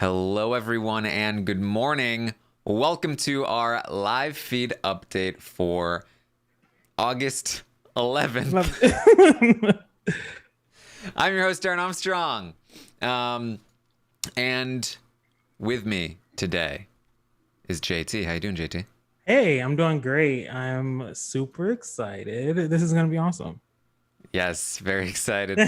Hello, everyone, and good morning. Welcome to our live feed update for August 11th. I'm your host, Taran Armstrong. And with me today is JT. How you doing, JT? Hey, I'm doing great. I'm super excited. This is going to be awesome. Yes, very excited.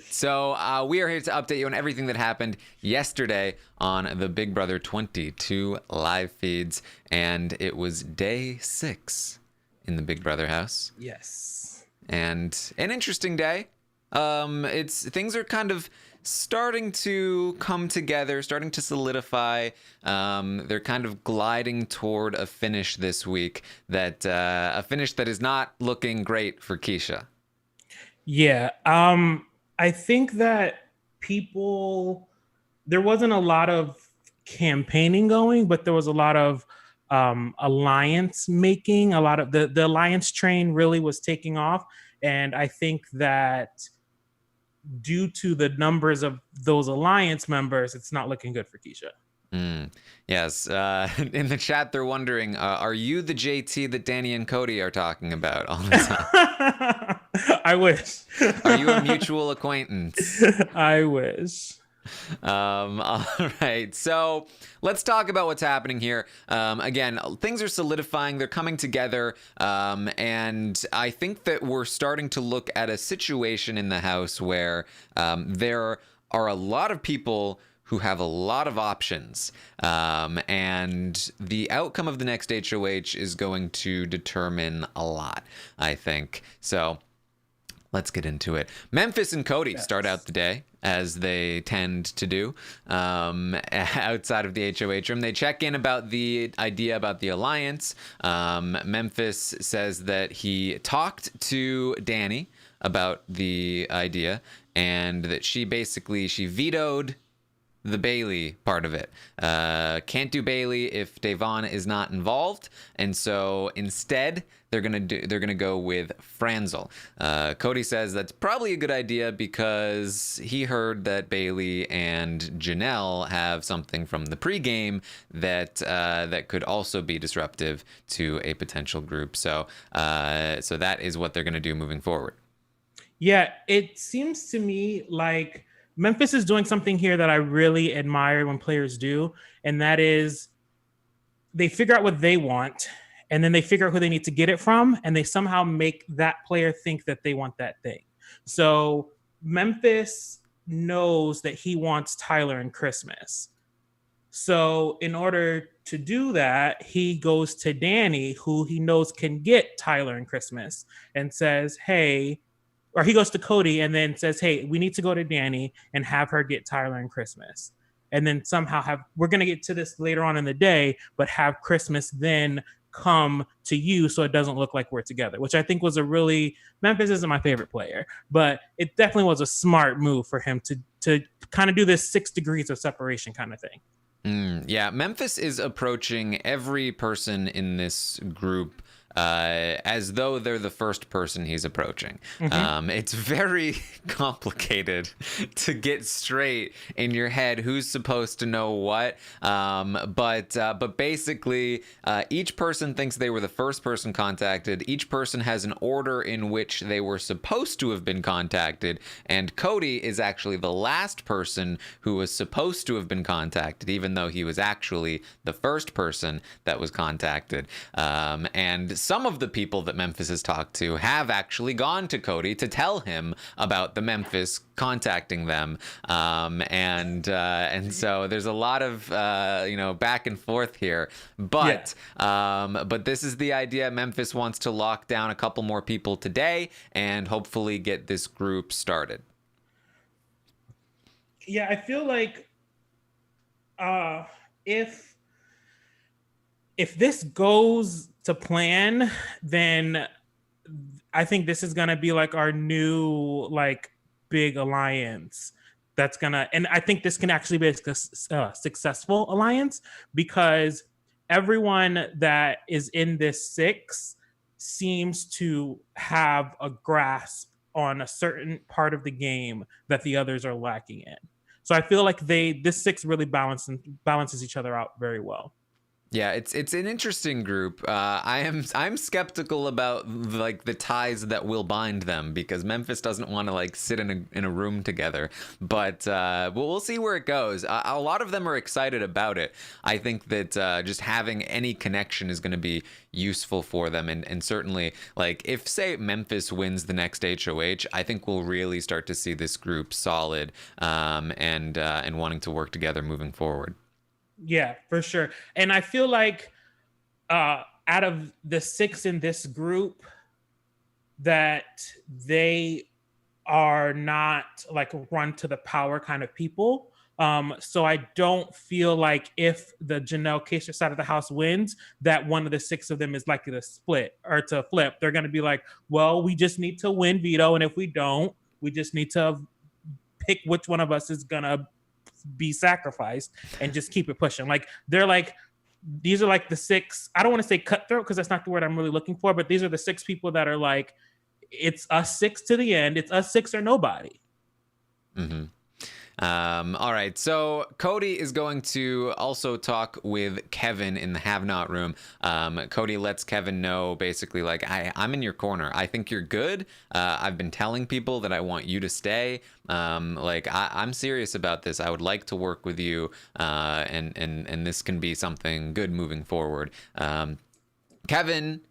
So we are here to update you on everything that happened yesterday on the Big Brother 22 live feeds, and it was day 6 in the Big Brother house, Yes. and an interesting day. It's things are kind of starting to come together, starting to solidify. They're kind of gliding toward a finish this week a finish that is not looking great for Keesha. Yeah. I think that there wasn't a lot of campaigning going, but there was a lot of alliance making. A lot of the alliance train really was taking off. And I think that due to the numbers of those alliance members, it's not looking good for Keesha. Yes. In the chat, they're wondering, are you the JT that Danny and Cody are talking about all the time? I wish. Are you a mutual acquaintance? I wish. All right. So let's talk about what's happening here. Again, things are solidifying. They're coming together. And I think that we're starting to look at a situation in the house where there are a lot of people who have a lot of options. And the outcome of the next HOH is going to determine a lot, I think. So let's get into it. Memphis and Cody start out the day, as they tend to do, outside of the HOH room. They check in about the idea about the alliance. Memphis says that he talked to Danny about the idea and that she vetoed the Bailey part of it. Can't do Bailey if Davon is not involved, and so instead they're gonna go with Franzel. Cody says that's probably a good idea because he heard that Bailey and Janelle have something from the pregame that could also be disruptive to a potential group. So that is what they're gonna do moving forward. Yeah, it seems to me like Memphis is doing something here that I really admire when players do, and that is they figure out what they want, and then they figure out who they need to get it from, and they somehow make that player think that they want that thing. So Memphis knows that he wants Tyler and Christmas. So in order to do that, he goes to Danny, who he knows can get Tyler and Christmas, and says, hey, or he goes to Cody and then says, hey, we need to go to Danny and have her get Tyler and Christmas. And then somehow we're going to get to this later on in the day, but have Christmas then come to you so it doesn't look like we're together, which I think was Memphis isn't my favorite player, but it definitely was a smart move for him to kind of do this 6 degrees of separation kind of thing. Yeah, Memphis is approaching every person in this group as though they're the first person he's approaching. It's very complicated to get straight in your head who's supposed to know what. But basically, each person thinks they were the first person contacted. Each person has an order in which they were supposed to have been contacted, and Cody is actually the last person who was supposed to have been contacted, even though he was actually the first person that was contacted. And some of the people that Memphis has talked to have actually gone to Cody to tell him about the Memphis contacting them, and so there's a lot of back and forth here. But this is the idea. Memphis wants to lock down a couple more people today and hopefully get this group started. Yeah, I feel like if this goes to plan, then I think this is gonna be like our new big alliance. And I think this can actually be a successful alliance because everyone that is in this 6 seems to have a grasp on a certain part of the game that the others are lacking in. So I feel like this six really balances each other out very well. Yeah, it's an interesting group. I'm skeptical about like the ties that will bind them because Memphis doesn't want to like sit in a room together. But we'll see where it goes. A lot of them are excited about it. I think that just having any connection is going to be useful for them, and certainly like if say Memphis wins the next HOH, I think we'll really start to see this group solid and wanting to work together moving forward. Yeah, for sure. And I feel like out of the six in this group, that they are not like run to the power kind of people. So I don't feel like if the Janelle Keesha side of the house wins, that one of the six of them is likely to split or to flip. They're going to be like, well, we just need to win veto. And if we don't, we just need to pick which one of us is going to be sacrificed and just keep it pushing. Like they're like, these are like the six, I don't want to say cutthroat because that's not the word I'm really looking for, but these are the six people that are like, it's us six to the end. It's us six or nobody. Mm-hmm. All right, so Cody is going to also talk with Kevin in the have not room. Cody lets Kevin know basically like, I'm in your corner. I think you're good. I've been telling people that I want you to stay. Like I'm serious about this. I would like to work with you, and this can be something good moving forward. Kevin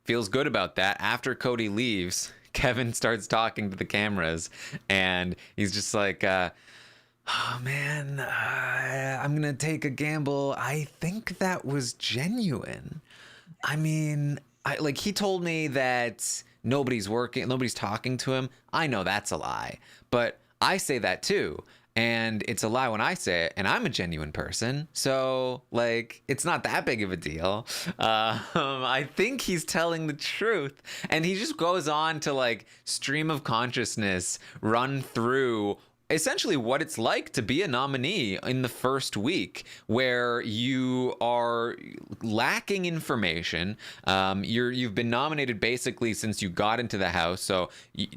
feels good about that. After Cody leaves, Kevin starts talking to the cameras, and he's just like, oh man, I'm gonna take a gamble. I think that was genuine. I mean, like he told me that nobody's talking to him. I know that's a lie, but I say that too. And it's a lie when I say it, and I'm a genuine person, so like it's not that big of a deal. I think he's telling the truth, and he just goes on to like stream of consciousness run through essentially what it's like to be a nominee in the first week, where you are lacking information. You've been nominated basically since you got into the house, so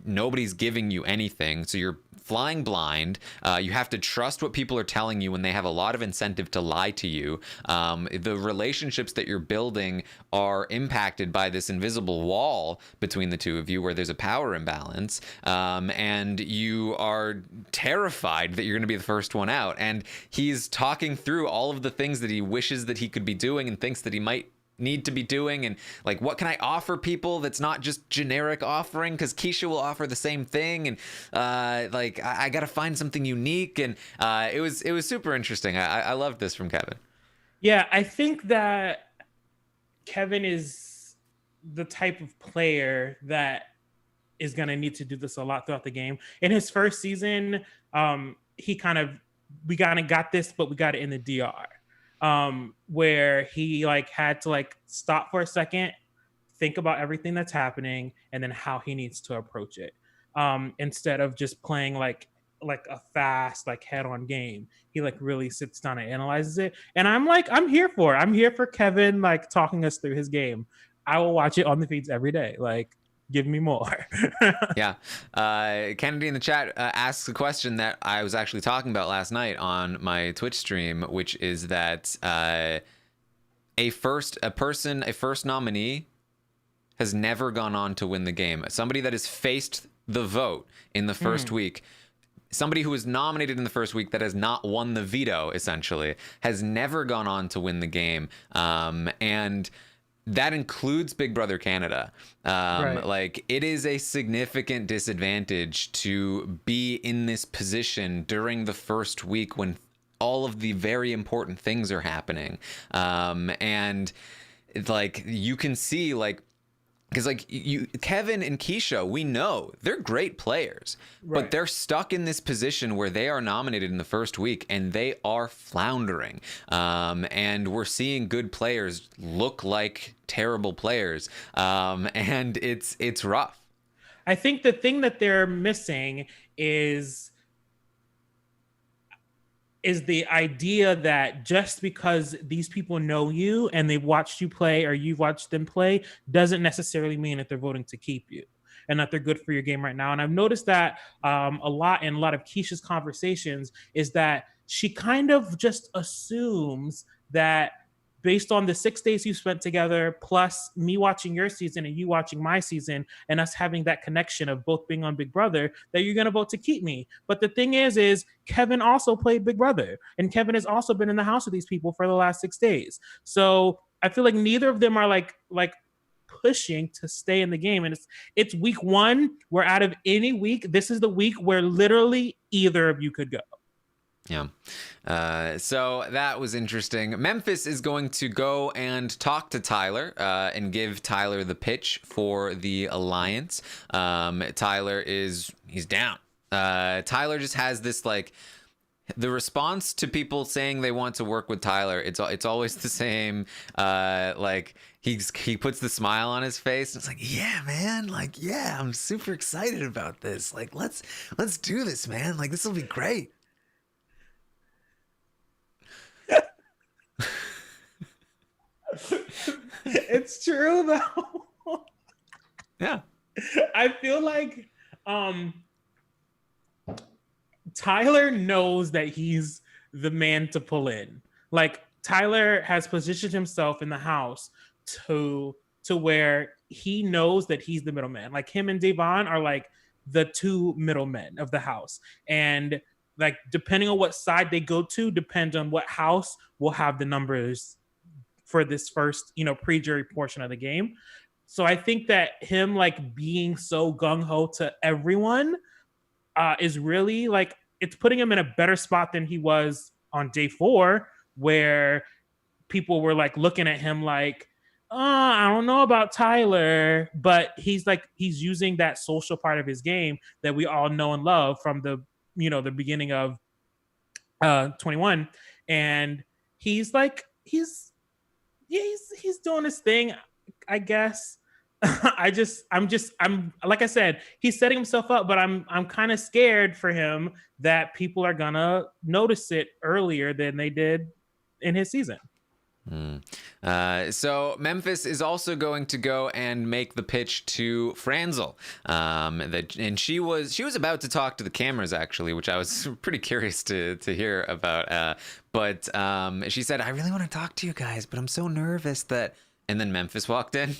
nobody's giving you anything, so you're flying blind. You have to trust what people are telling you when they have a lot of incentive to lie to you. The relationships that you're building are impacted by this invisible wall between the two of you where there's a power imbalance, and you are terrified that you're going to be the first one out. And he's talking through all of the things that he wishes that he could be doing and thinks that he might need to be doing, and like, what can I offer people that's not just generic offering, because Keesha will offer the same thing, and like I gotta find something unique. And it was super interesting. I loved this from Kevin. Yeah, I think that Kevin is the type of player that is going to need to do this a lot throughout the game. In his first season, we kind of got this, but we got it in the DR. Where he like had to like stop for a second, think about everything that's happening, and then how he needs to approach it. Instead of just playing like a fast like head-on game, he like really sits down and analyzes it. And I'm here for Kevin like talking us through his game. I will watch it on the feeds every day. Like, give me more. Yeah. Kennedy in the chat asks a question that I was actually talking about last night on my Twitch stream, which is that a first nominee has never gone on to win the game. Somebody that has faced the vote in the first week, somebody who was nominated in the first week that has not won the veto, essentially, has never gone on to win the game. And that includes Big Brother Canada. Right. Like, it is a significant disadvantage to be in this position during the first week when all of the very important things are happening. And like, you can see like, because like Kevin and Keesha, we know they're great players, right, but they're stuck in this position where they are nominated in the first week and they are floundering. And we're seeing good players look like terrible players. And it's rough. I think the thing that they're missing is the idea that just because these people know you and they've watched you play or you've watched them play doesn't necessarily mean that they're voting to keep you. and that they're good for your game right now. And I've noticed that a lot in a lot of Keesha's conversations is that she kind of just assumes that based on the 6 days you spent together, plus me watching your season and you watching my season, and us having that connection of both being on Big Brother, that you're gonna vote to keep me. But the thing is Kevin also played Big Brother, and Kevin has also been in the house with these people for the last 6 days. So I feel like neither of them are like pushing to stay in the game. And it's week one, where out of any week, this is the week where literally either of you could go. Yeah. So that was interesting. Memphis is going to go and talk to Tyler and give Tyler the pitch for the alliance. Tyler he's down. Tyler just has this like, the response to people saying they want to work with Tyler, it's always the same. Like he puts the smile on his face. And it's like, yeah, man. Like, yeah, I'm super excited about this. Like, let's do this, man. Like, this will be great. It's true though. Yeah. I feel like Tyler knows that he's the man to pull in. Like, Tyler has positioned himself in the house to where he knows that he's the middleman. Like, him and Devon are like the two middlemen of the house. And like, depending on what side they go to, depends on what house will have the numbers for this first, pre-jury portion of the game. So I think that him like being so gung-ho to everyone is really like, it's putting him in a better spot than he was on day 4, where people were like looking at him like, oh, I don't know about Tyler, but he's using that social part of his game that we all know and love from the beginning of 21. And he's doing his thing, I guess. I'm like I said, he's setting himself up, but I'm kind of scared for him that people are gonna notice it earlier than they did in his season. So Memphis is also going to go and make the pitch to Franzel. And she was about to talk to the cameras, actually, which I was pretty curious to hear about. But she said, I really want to talk to you guys, but I'm so nervous that. And then Memphis walked in.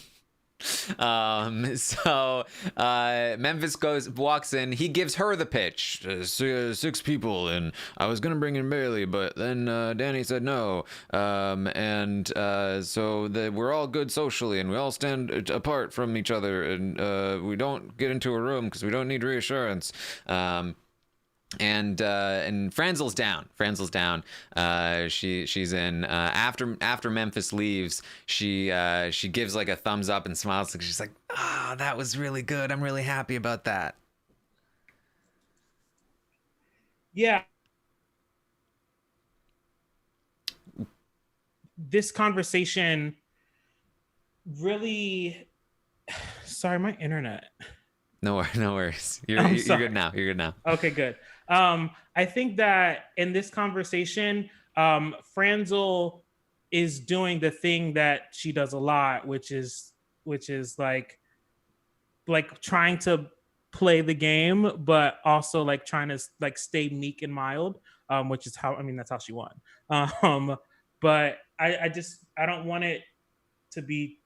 So Memphis walks in. He gives her the pitch. 6 people, and I was gonna bring in Bailey, but then Danny said no. So we're all good socially, and we all stand apart from each other, and we don't get into a room because we don't need reassurance. And Franzel's down. She's in. After Memphis leaves, she gives like a thumbs up and smiles. She's like, that was really good. I'm really happy about that. Yeah. This conversation really. Sorry, my internet. No worries. You're good now. You're good now. Okay, good. I think that in this conversation, Franzel is doing the thing that she does a lot, which is like trying to play the game, but also like trying to like stay meek and mild, which is that's how she won. But I don't want it to be.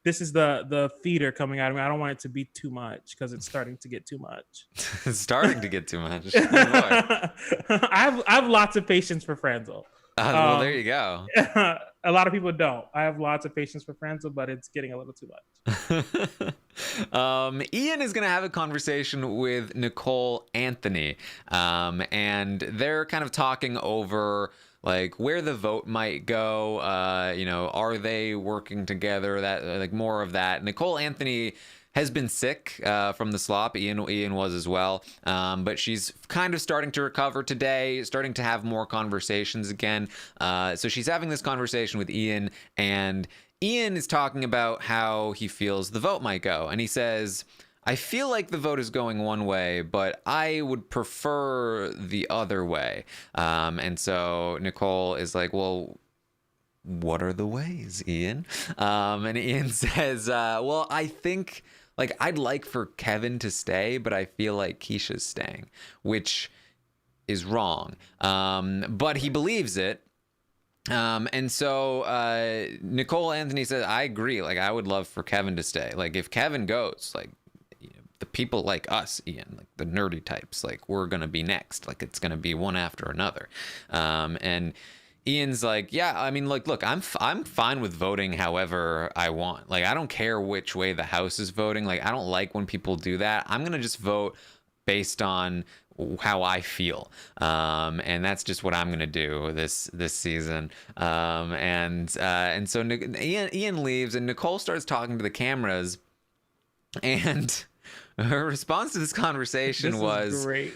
This is the feeder coming out of me. I don't want it to be too much because it's starting to get too much. It's starting to get too much. I have lots of patience for Franzel. Well, there you go. A lot of people don't. I have lots of patience for Franzel, but it's getting a little too much. Ian is going to have a conversation with Nicole Anthony, and they're kind of talking over like where the vote might go. Are they working together? That like more of that. Nicole Anthony has been sick from the slop. Ian was as well. But she's kind of starting to recover today, starting to have more conversations again. So she's having this conversation with Ian, and Ian is talking about how he feels the vote might go. And he says, I feel like the vote is going one way, but I would prefer the other way. And so Nicole is like, well, what are the ways, Ian? And Ian says, well, I think like I'd like for Kevin to stay, but I feel like Keesha's staying, which is wrong. But he believes it. And so Nicole Anthony says, I agree. Like, I would love for Kevin to stay. Like, if Kevin goes, like, you know, the people like us, Ian, like the nerdy types, like, we're going to be next. Like, it's going to be one after another. And Ian's like, yeah, I mean, like, look, I'm fine with voting however I want. Like, I don't care which way the House is voting. Like, I don't like when people do that. I'm going to just vote based on how I feel, and that's just what I'm gonna do this season. And so Ian leaves, and Nicole starts talking to the cameras, and her response to this conversation was great.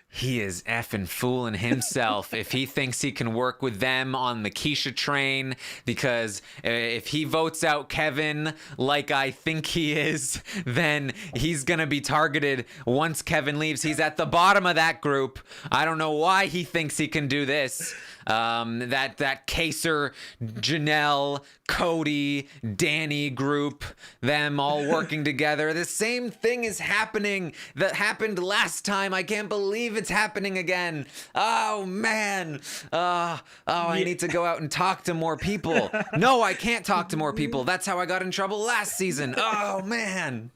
He is effing fooling himself if he thinks he can work with them on the Keesha train, because if he votes out Kevin like I think he is, then he's going to be targeted once Kevin leaves. He's at the bottom of that group. I don't know why he thinks he can do this. That Kaser, Janelle, Cody, Danny group, them all working together. The same thing is happening that happened last time. I can't believe it's happening again. Oh man. I need to go out and talk to more people. No, I can't talk to more people. That's how I got in trouble last season. Oh man.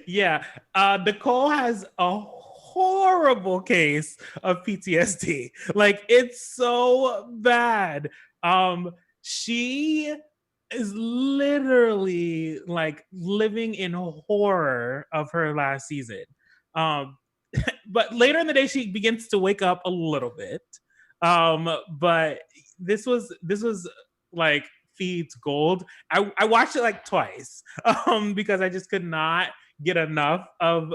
Yeah. Nicole has a horrible case of PTSD. Like, it's so bad. She is literally like living in horror of her last season. But later in the day, she begins to wake up a little bit. But this was like feeds gold. I watched it like twice because I just could not get enough of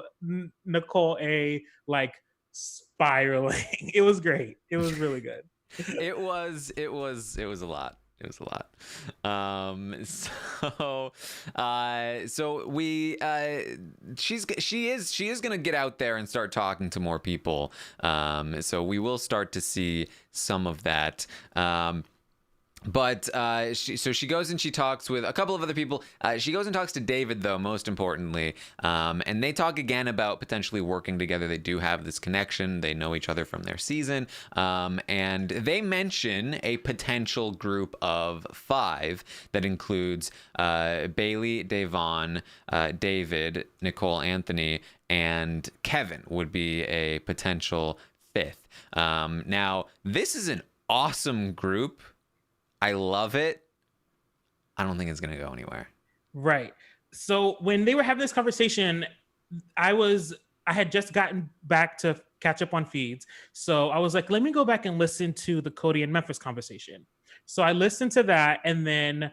Nicole A like spiraling. It was great. It was really good. It was a lot. It was a lot. So we she is gonna get out there and start talking to more people. So we will start to see some of that. But she goes and she talks with a couple of other people. She goes and talks to David, though, most importantly. And they talk again about potentially working together. They do have this connection. They know each other from their season. And they mention a potential group of 5 that includes Bailey, Davon, David, Nicole Anthony, and Kevin would be a potential 5th. Now, this is an awesome group. I love it. I don't think it's going to go anywhere. Right. So when they were having this conversation, I had just gotten back to catch up on feeds. So I was like, let me go back and listen to the Cody and Memphis conversation. So I listened to that. And then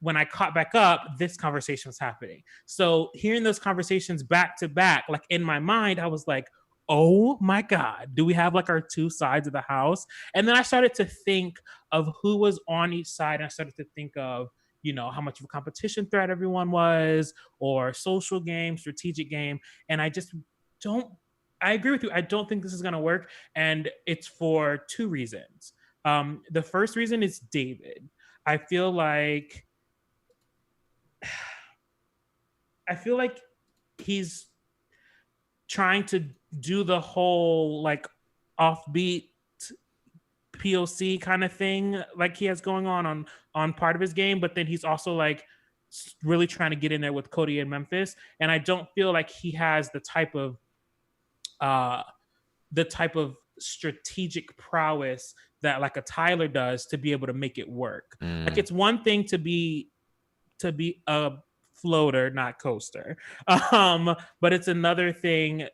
when I caught back up, this conversation was happening. So hearing those conversations back to back, like in my mind, I was like, oh my God, do we have like our 2 sides of the house? And then I started to think of who was on each side. And I started to think of, you know, how much of a competition threat everyone was, or social game, strategic game. And I agree with you. I don't think this is going to work. And it's for 2 reasons. The first reason is David. I feel like he's trying to do the whole like offbeat POC kind of thing like he has going on part of his game, but then he's also like really trying to get in there with Cody and Memphis, and I don't feel like he has the type of strategic prowess that like a Tyler does to be able to make it work. Like, it's one thing to be a floater, not coaster, but it's another thing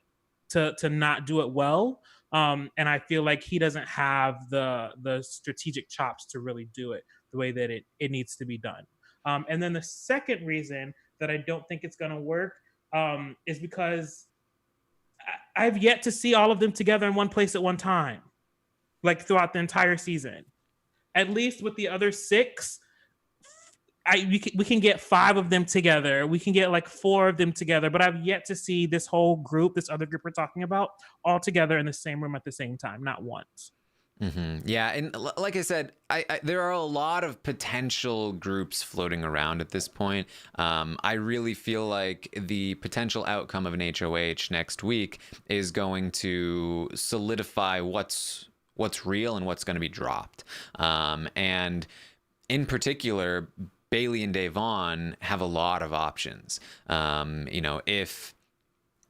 to not do it well. And I feel like he doesn't have the strategic chops to really do it the way that it needs to be done. And then the second reason that I don't think it's going to work is because I've yet to see all of them together in one place at one time, like throughout the entire season. At least with the other 6, we can get 5 of them together. We can get like 4 of them together, but I've yet to see this whole group, this other group we're talking about, all together in the same room at the same time, not once. Yeah, and like I said, there are a lot of potential groups floating around at this point. I really feel like the potential outcome of an HOH next week is going to solidify what's real and what's going to be dropped. And in particular, Bailey and Davon have a lot of options. If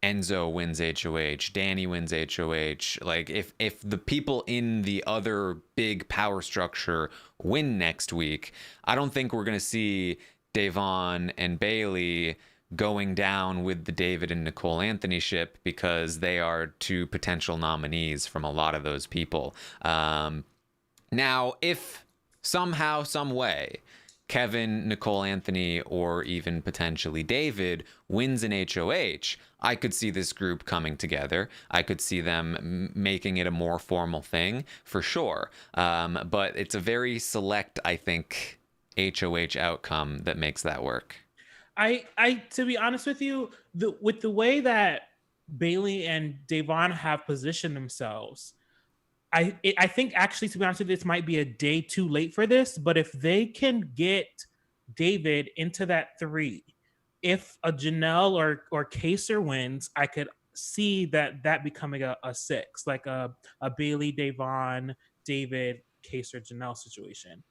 Enzo wins HOH, Danny wins HOH. Like if the people in the other big power structure win next week, I don't think we're gonna see Davon and Bailey going down with the David and Nicole Anthony ship because they are two potential nominees from a lot of those people. Now, if somehow, some way, Kevin, Nicole Anthony, or even potentially David wins an HOH, I could see this group coming together. I could see them making it a more formal thing for sure. But it's a very select, I think, HOH outcome that makes that work. I to be honest with you, with the way that Bailey and Davon have positioned themselves, I think actually, to be honest with you, this might be a day too late for this. But if they can get David into that 3, if a Janelle or Kaser wins, I could see that becoming a 6, like a Bailey, Davon, David, Kaser, Janelle situation.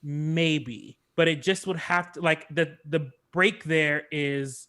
Maybe, but it just would have to, like, the break there is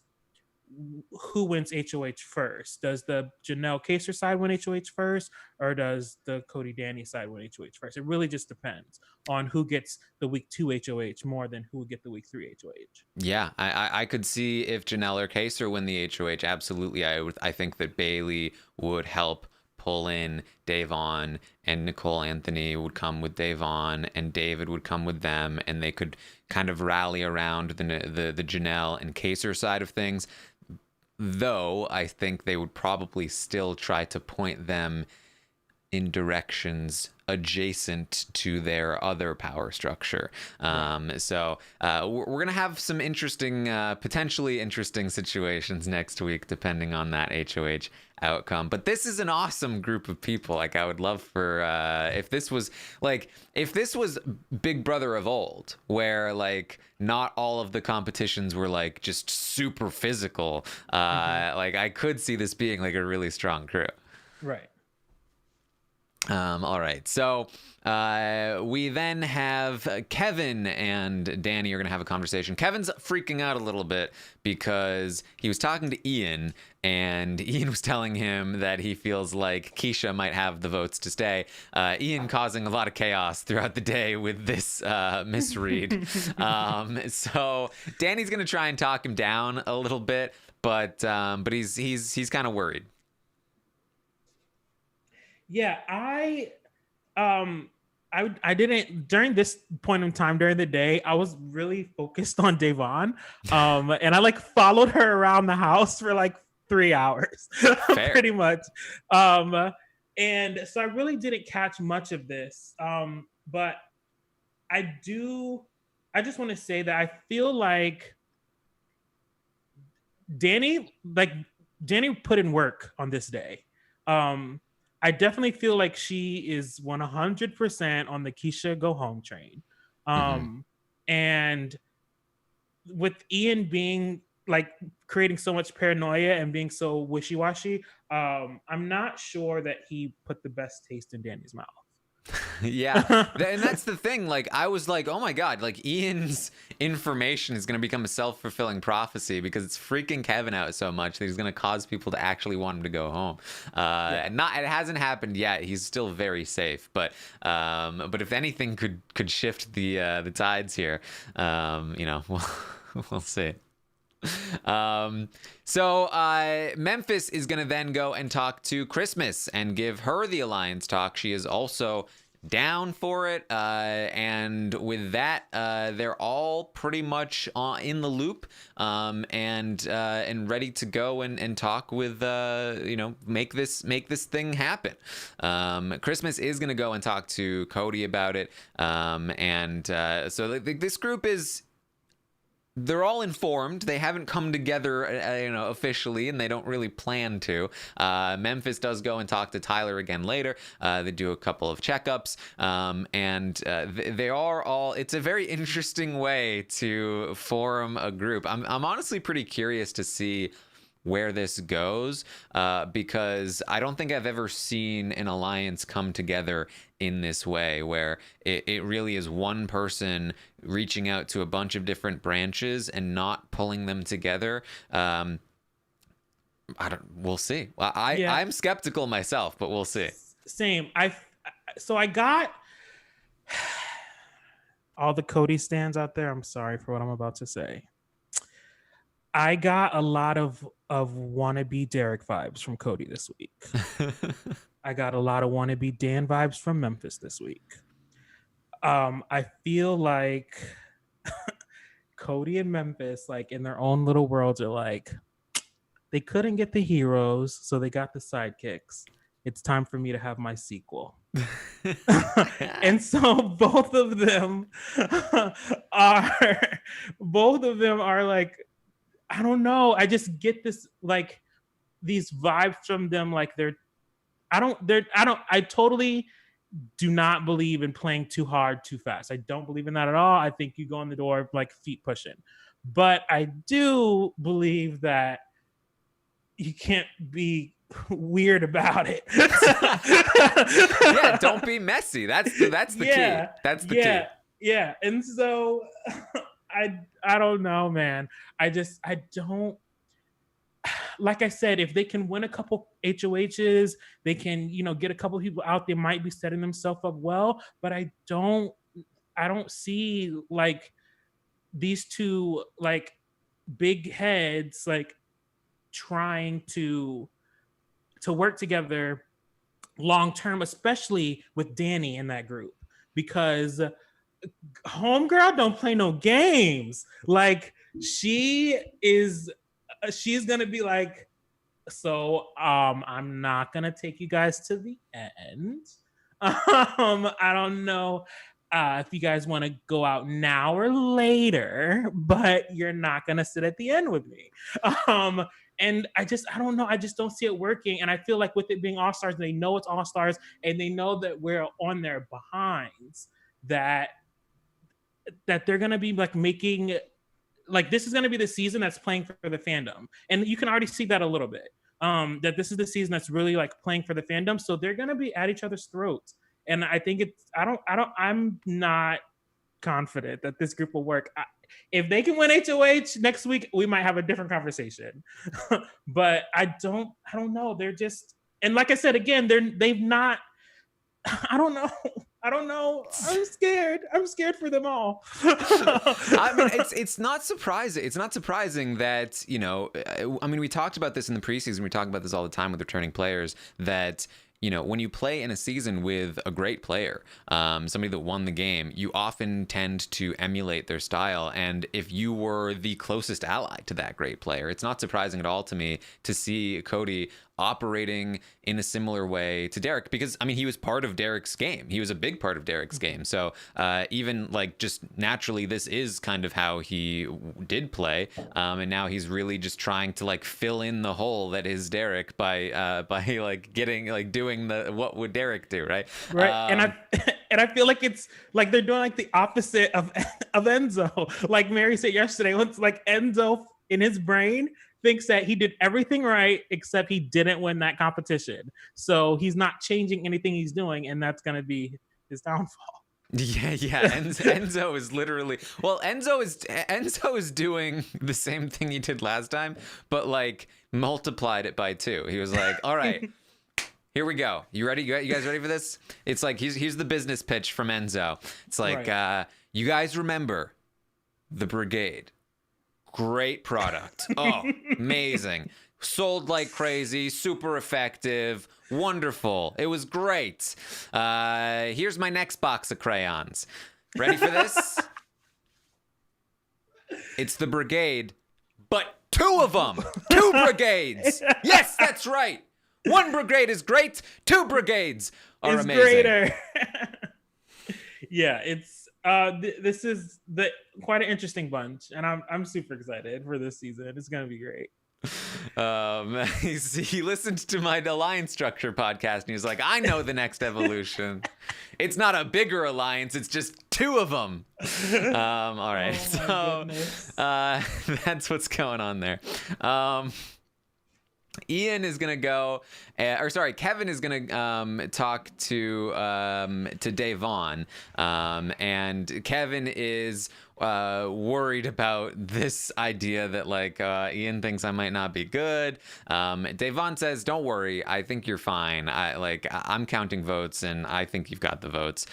who wins HOH first. Does the Janelle Kaser side win HOH first, or does the Cody Danny side win HOH first? It really just depends on who gets the week 2 HOH more than who would get the week 3 HOH. Yeah, I could see if Janelle or Kaser win the HOH. Absolutely, I think that Bailey would help pull in Davon, and Nicole Anthony would come with Davon, and David would come with them, and they could kind of rally around the Janelle and Kaser side of things. Though I think they would probably still try to point them in directions adjacent to their other power structure. So we're going to have some interesting, potentially interesting situations next week, depending on that HOH outcome. But this is an awesome group of people. Like, I would love for, if this was Big Brother of old, where like not all of the competitions were like just super physical, like I could see this being like a really strong crew. Right. All right. So we then have Kevin and Danny are going to have a conversation. Kevin's freaking out a little bit because he was talking to Ian, and Ian was telling him that he feels like Keesha might have the votes to stay. Ian causing a lot of chaos throughout the day with this misread. So Danny's going to try and talk him down a little bit, but he's kind of worried. Yeah, I didn't, during this point in time during the day, I was really focused on Davon. And I like followed her around the house for like 3 hours pretty much. And so I really didn't catch much of this. But I just want to say that I feel like Danny put in work on this day. I definitely feel like she is 100% on the Keesha go home train. And with Ian being like creating so much paranoia and being so wishy-washy, I'm not sure that he put the best taste in Danny's mouth. Yeah, and that's the thing. Like, I was like, oh my god, like Ian's information is going to become a self-fulfilling prophecy because it's freaking Kevin out so much that he's going to cause people to actually want him to go home. It hasn't happened yet. He's still very safe, but if anything could shift the tides here, we'll see. So Memphis is going to then go and talk to Christmas and give her the alliance talk. She is also down for it. And with that, they're all pretty much in the loop, and ready to go and talk with, make this thing happen. Christmas is going to go and talk to Cody about it. So this group is they're all informed. They haven't come together, officially, and they don't really plan to. Memphis does go and talk to Tyler again later. They do a couple of checkups, and they are all. It's a very interesting way to form a group. I'm honestly pretty curious to see where this goes, because I don't think I've ever seen an alliance come together in this way, where it really is one person reaching out to a bunch of different branches and not pulling them together. We'll see. I'm skeptical myself, but we'll see. Same. So I got all the Cody stands out there. I'm sorry for what I'm about to say. I got a lot of wannabe Derek vibes from Cody this week. I got a lot of wannabe Dan vibes from Memphis this week. I feel like Cody and Memphis, like in their own little worlds, are like, they couldn't get the heroes, so they got the sidekicks. It's time for me to have my sequel. And so both of them are like, I don't know. I just get this, like, these vibes from them. Like I totally do not believe in playing too hard, too fast. I don't believe in that at all. I think you go in the door like feet pushing, but I do believe that you can't be weird about it. Yeah. Don't be messy. That's the key. That's the key. Yeah. And so I don't know, man. I don't, like I said, if they can win a couple HOHs, they can, get a couple people out, they might be setting themselves up well, but I don't see like these two like big heads like trying to work together long term, especially with Danny in that group, because homegirl don't play no games. Like she's gonna be like, so I'm not gonna take you guys to the end. I don't know if you guys want to go out now or later, but you're not gonna sit at the end with me. And I don't know. I just don't see it working. And I feel like with it being All-Stars, they know it's All-Stars, and they know that we're on their behinds, that they're going to be like making, like, this is going to be the season that's playing for the fandom. And you can already see that a little bit, that this is the season that's really like playing for the fandom. So they're going to be at each other's throats. And I think I'm not confident that this group will work. If they can win HOH next week, we might have a different conversation. But I don't know. They're just, and like I said, again, they've not, I don't know. I'm scared for them all. I mean, it's not surprising. It's not surprising that, we talked about this in the preseason. We talk about this all the time with returning players, that when you play in a season with a great player, somebody that won the game, you often tend to emulate their style. And if you were the closest ally to that great player, it's not surprising at all to me to see Cody operating in a similar way to Derek, because he was part of Derek's game. He was a big part of Derek's game. So even like just naturally, this is kind of how he did play. And now he's really just trying to like fill in the hole that is Derek by like getting like doing the what would Derek do, right? Right. And I feel like it's like they're doing like the opposite of Enzo. Like Mary said yesterday, it's like Enzo in his brain thinks that he did everything right, except he didn't win that competition. So he's not changing anything he's doing, and that's going to be his downfall. Yeah. Enzo is literally, well, Enzo is doing the same thing he did last time, but like multiplied it by 2. He was like, all right, here we go. You ready? You guys ready for this? It's like, here's the business pitch from Enzo. It's like, right. You guys remember the Brigade. Great product. Oh, amazing. Sold like crazy, super effective, wonderful. It was great. Here's my next box of crayons. Ready for this? It's the Brigade, but 2 of them. 2 brigades. Yes, that's right. 1 brigade is great. 2 brigades are amazing. Greater. Yeah, it's This is the quite an interesting bunch, and I'm super excited for this season. It's gonna be great. He listened to my alliance structure podcast and he was like, I know the next evolution. It's not a bigger alliance, it's just two of them. All right. Oh, That's what's going on there. Ian is gonna go, Kevin is gonna talk to Davon, and Kevin is worried about this idea that like Ian thinks I might not be good. Davon says, "Don't worry, I think you're fine. I'm counting votes, and I think you've got the votes."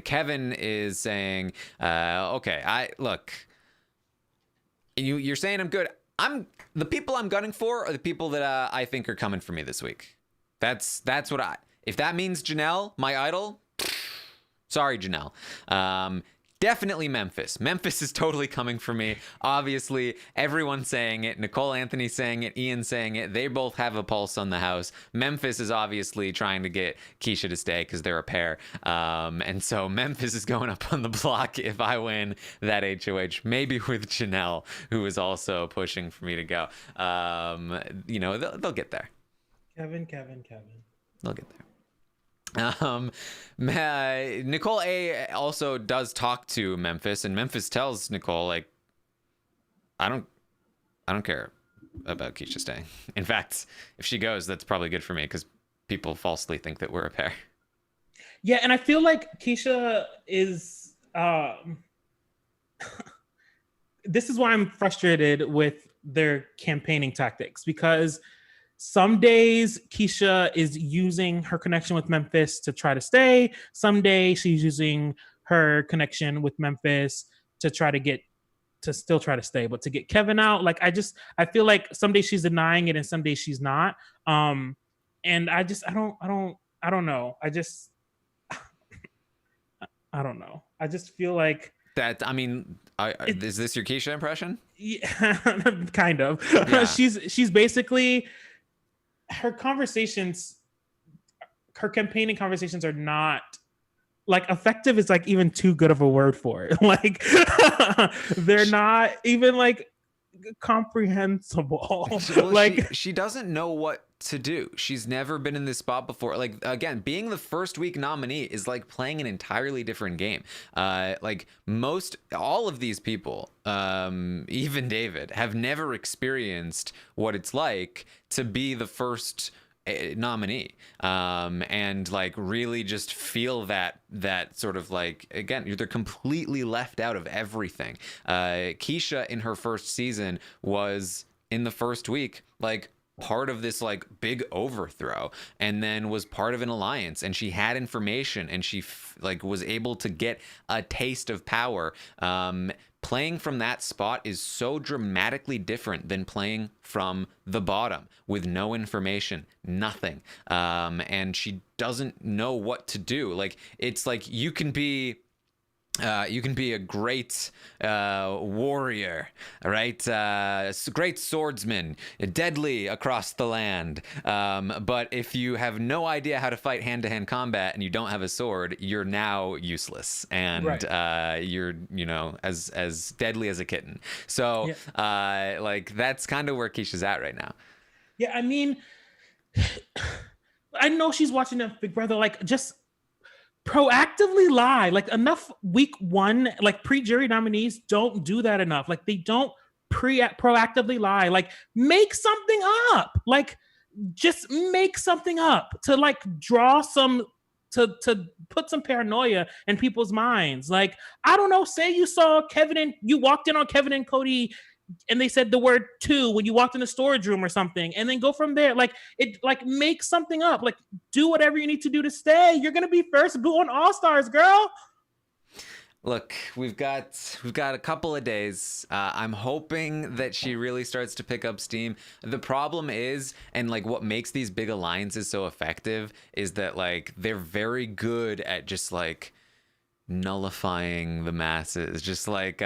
Kevin is saying, "Okay, you're saying I'm good. The people I'm gunning for are the people that I think are coming for me this week. That's what if that means Janelle, my idol, sorry, Janelle. Definitely Memphis. Memphis is totally coming for me. Obviously, everyone's saying it. Nicole Anthony saying it. Ian saying it. They both have a pulse on the house. Memphis is obviously trying to get Keesha to stay because they're a pair. And so Memphis is going up on the block if I win that HOH. Maybe with Janelle, who is also pushing for me to go. They'll get there. Kevin. They'll get there. Nicole A also does talk to Memphis, and Memphis tells Nicole, like, I don't care about Keesha staying. In fact, if she goes, that's probably good for me because people falsely think that we're a pair. Yeah, and I feel like Keesha is this is why I'm frustrated with their campaigning tactics, because some days Keesha is using her connection with Memphis to try to stay. Some days she's using her connection with Memphis to still try to stay, but to get Kevin out. Like, I feel like some days she's denying it and some days she's not. And I don't know. I don't know. I just feel like that. I mean, is this your Keesha impression? Yeah, kind of. Yeah. She's basically, her campaigning conversations are not like effective. Is like even too good of a word for it. Like they're not even like comprehensible. Like she doesn't know what to do. She's never been in this spot before. Like, again, being the first week nominee is like playing an entirely different game. All of these people, even David, have never experienced what it's like to be the first nominee, and like really just feel that sort of like, again, they're completely left out of everything. Keesha in her first season was in the first week like part of this like big overthrow, and then was part of an alliance, and she had information, and she was able to get a taste of power. Playing from that spot is so dramatically different than playing from the bottom with no information, nothing. And she doesn't know what to do. Like, it's like you can be a great warrior, right? Great swordsman, deadly across the land. But if you have no idea how to fight hand-to-hand combat and you don't have a sword, you're now useless, and right. You're as deadly as a kitten. So like that's kind of where Keisha's at right now. Yeah, I mean, I know she's watching that Big Brother. Like, just proactively lie. Like, enough week one, like pre-jury nominees don't do that enough. Like, they don't proactively lie. Like, make something up. Like, just make something up to like draw some, to put some paranoia in people's minds. Like, I don't know, say you saw you walked in on Kevin and Cody and they said the word two when you walked in the storage room or something, and then go from there. Like, make something up. Like, do whatever you need to do to stay. You're gonna be first boot on All Stars, girl. Look, we've got a couple of days. I'm hoping that she really starts to pick up steam. The problem is, and like what makes these big alliances so effective, is that like they're very good at just like nullifying the masses, just like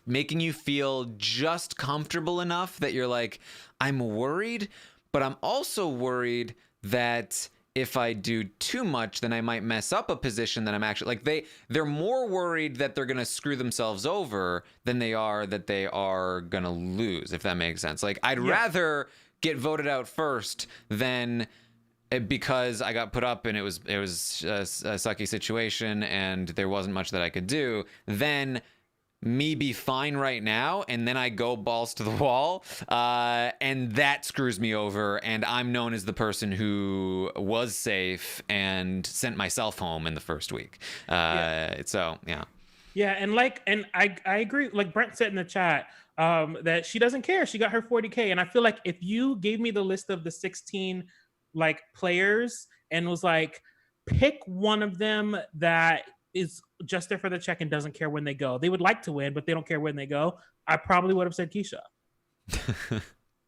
making you feel just comfortable enough that you're like, I'm worried, but I'm also worried that if I do too much, then I might mess up a position that I'm actually like they're more worried that they're gonna screw themselves over than they are that they are gonna lose, if that makes sense. Like I'd rather get voted out first than because I got put up and it was a sucky situation and there wasn't much that I could do, then me be fine right now and then I go balls to the wall and that screws me over and I'm known as the person who was safe and sent myself home in the first week. So Yeah, and I agree. Like Brent said in the chat, that she doesn't care. She got her 40K, and I feel like if you gave me the list of the 16 like players and was like, pick one of them that is just there for the check and doesn't care when they go. They would like to win, but they don't care when they go. I probably would have said Keesha.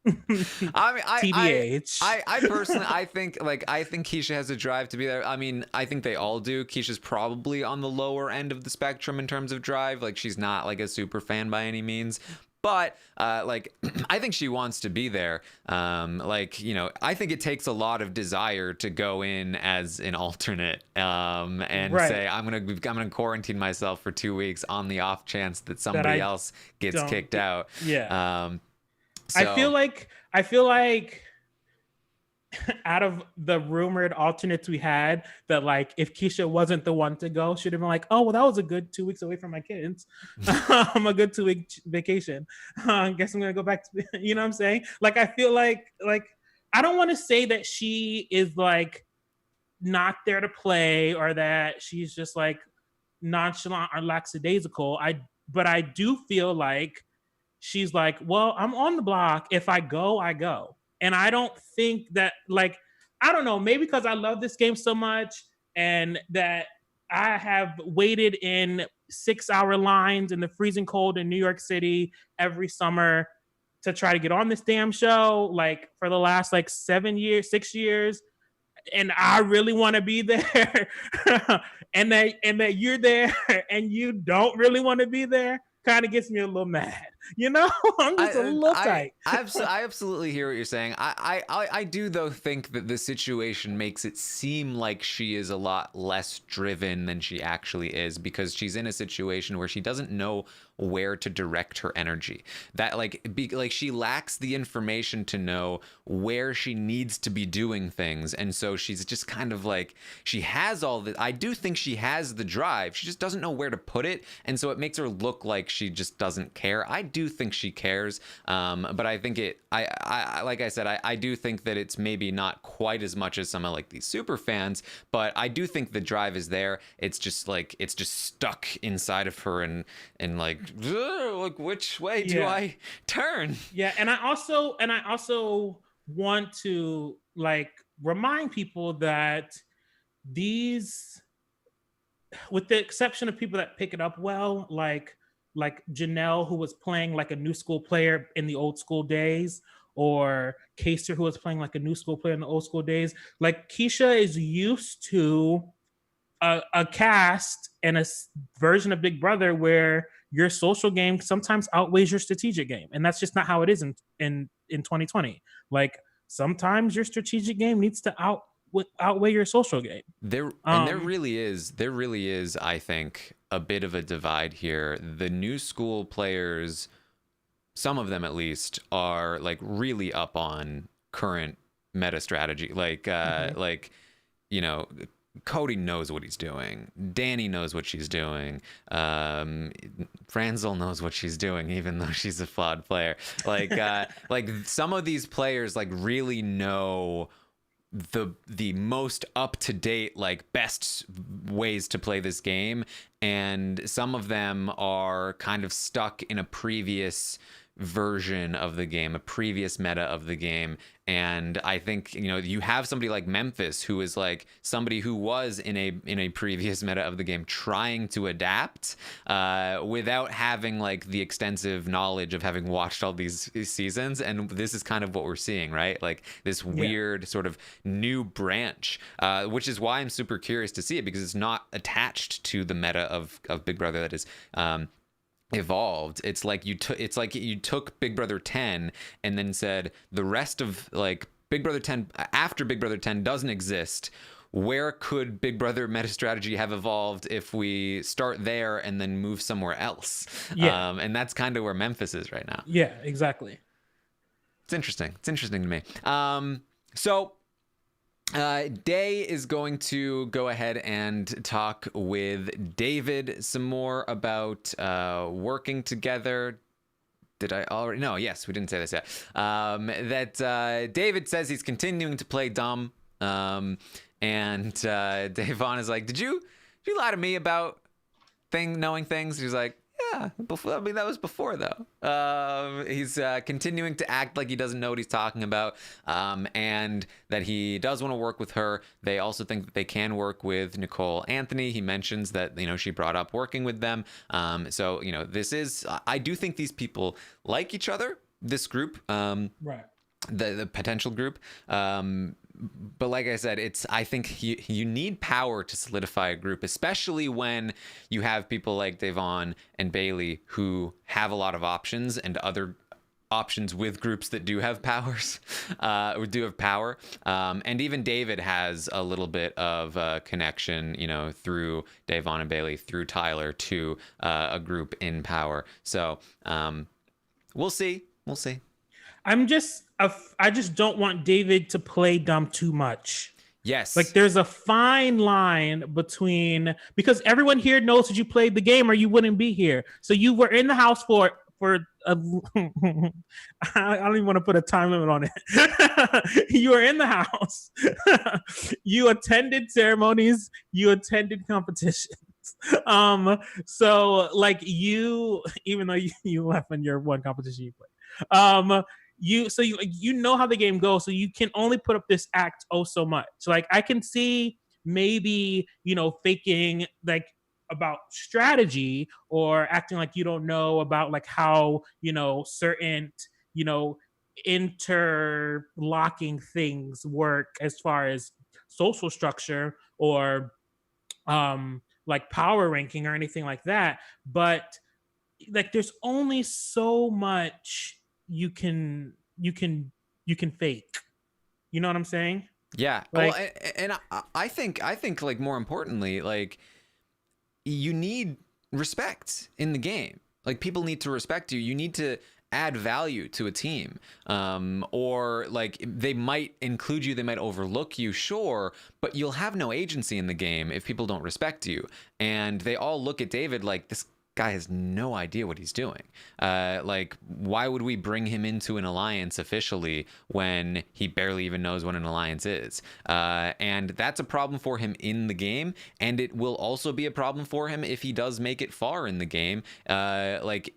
I mean, TBH. I personally, I think Keesha has a drive to be there. I mean, I think they all do. Keisha's probably on the lower end of the spectrum in terms of drive. Like, she's not like a super fan by any means. But like, I think she wants to be there. Like, you know, I think it takes a lot of desire to go in as an alternate and say I'm gonna quarantine myself for 2 weeks on the off chance that somebody else gets kicked out. Yeah. So, I feel like out of the rumored alternates we had, that like if Keesha wasn't the one to go, she'd have been like, oh well, that was a good 2 weeks away from my kids. I'm a good 2 week vacation. I guess I'm gonna go back to, you know what I'm saying? Like I feel like I don't want to say that she is like not there to play or that she's just like nonchalant or lackadaisical. But I do feel like she's like, well, I'm on the block. If I go, I go. And I don't think that, like, I don't know, maybe because I love this game so much and that I have waited in 6-hour lines in the freezing cold in New York City every summer to try to get on this damn show, like for the last like 6 years. And I really want to be there. and that you're there and you don't really want to be there kind of gets me a little mad. You know, I'm just a little tight. I absolutely hear what you're saying. I do, though, think that the situation makes it seem like she is a lot less driven than she actually is, because she's in a situation where she doesn't know where to direct her energy. That like she lacks the information to know where she needs to be doing things, and so she's just kind of like, she has all the, I do think she has the drive, she just doesn't know where to put it, and so it makes her look like she just doesn't care. I do think she cares, but I think I like I said, I do think that it's maybe not quite as much as some of like these super fans, but I do think the drive is there. It's just like, it's just stuck inside of her, and like which way do I turn? Yeah, and I also want to like remind people that these, with the exception of people that pick it up well, like Janelle, who was playing like a new school player in the old school days, or Kaser, who was playing like a new school player in the old school days, like Keesha is used to a cast and a version of Big Brother where your social game sometimes outweighs your strategic game, and that's just not how it is in 2020. Like sometimes your strategic game needs to outweigh your social game. There really is, I think, a bit of a divide here. The new school players, some of them at least, are like really up on current meta strategy. Like like, you know, Cody knows what he's doing. Danny knows what she's doing. Franzel knows what she's doing, even though she's a flawed player. Like like some of these players like really know the most up to date, like best ways to play this game, and some of them are kind of stuck in a previous version of the game, a previous meta of the game. And I think, you know, you have somebody like Memphis, who is like somebody who was in a previous meta of the game trying to adapt without having like the extensive knowledge of having watched all these seasons. And this is kind of what we're seeing, right? Like this weird sort of new branch, which is why I'm super curious to see it, because it's not attached to the meta of Big Brother that is evolved. It's like you took Big Brother 10 and then said the rest of like Big Brother 10, after Big Brother 10 doesn't exist, where could Big Brother meta strategy have evolved if we start there and then move somewhere else? Yeah. And that's kind of where Memphis is right now. Yeah, exactly. It's interesting. It's interesting to me. So Day is going to go ahead and talk with David some more about working together. Did I already? No, yes, we didn't say this yet. That David says he's continuing to play dumb. And Davon is like, did you lie to me about knowing things? He's like, yeah, before, I mean, that was before though. He's continuing to act like he doesn't know what he's talking about, and that he does want to work with her. They also think that they can work with Nicole Anthony. He mentions that, she brought up working with them. So, this is, I do think these people like each other, this group, Right. the potential group. But like I said, I think you need power to solidify a group, especially when you have people like Davon and Bailey who have a lot of options and other options with groups that do have powers, or do have power. And even David has a little bit of connection, through Davon and Bailey, through Tyler to a group in power. So we'll see. We'll see. I just don't want David to play dumb too much. Yes. Like there's a fine line between, because everyone here knows that you played the game or you wouldn't be here. So you were in the house for I don't even want to put a time limit on it. You were in the house. You attended ceremonies, you attended competitions. So like even though you left in your one competition you played, you know how the game goes, so you can only put up this act so much. Like I can see maybe faking like about strategy or acting like you don't know about like how certain interlocking things work as far as social structure or like power ranking or anything like that. But like there's only so much you can fake. You know what I'm saying? Yeah. Like, well, and I think like more importantly, like you need respect in the game. Like people need to respect you. You need to add value to a team. Or like they might include you, they might overlook you, sure, but you'll have no agency in the game if people don't respect you. And they all look at David like, this guy has no idea what he's doing. Like, why would we bring him into an alliance officially when he barely even knows what an alliance is? And that's a problem for him in the game, and it will also be a problem for him if he does make it far in the game. Like,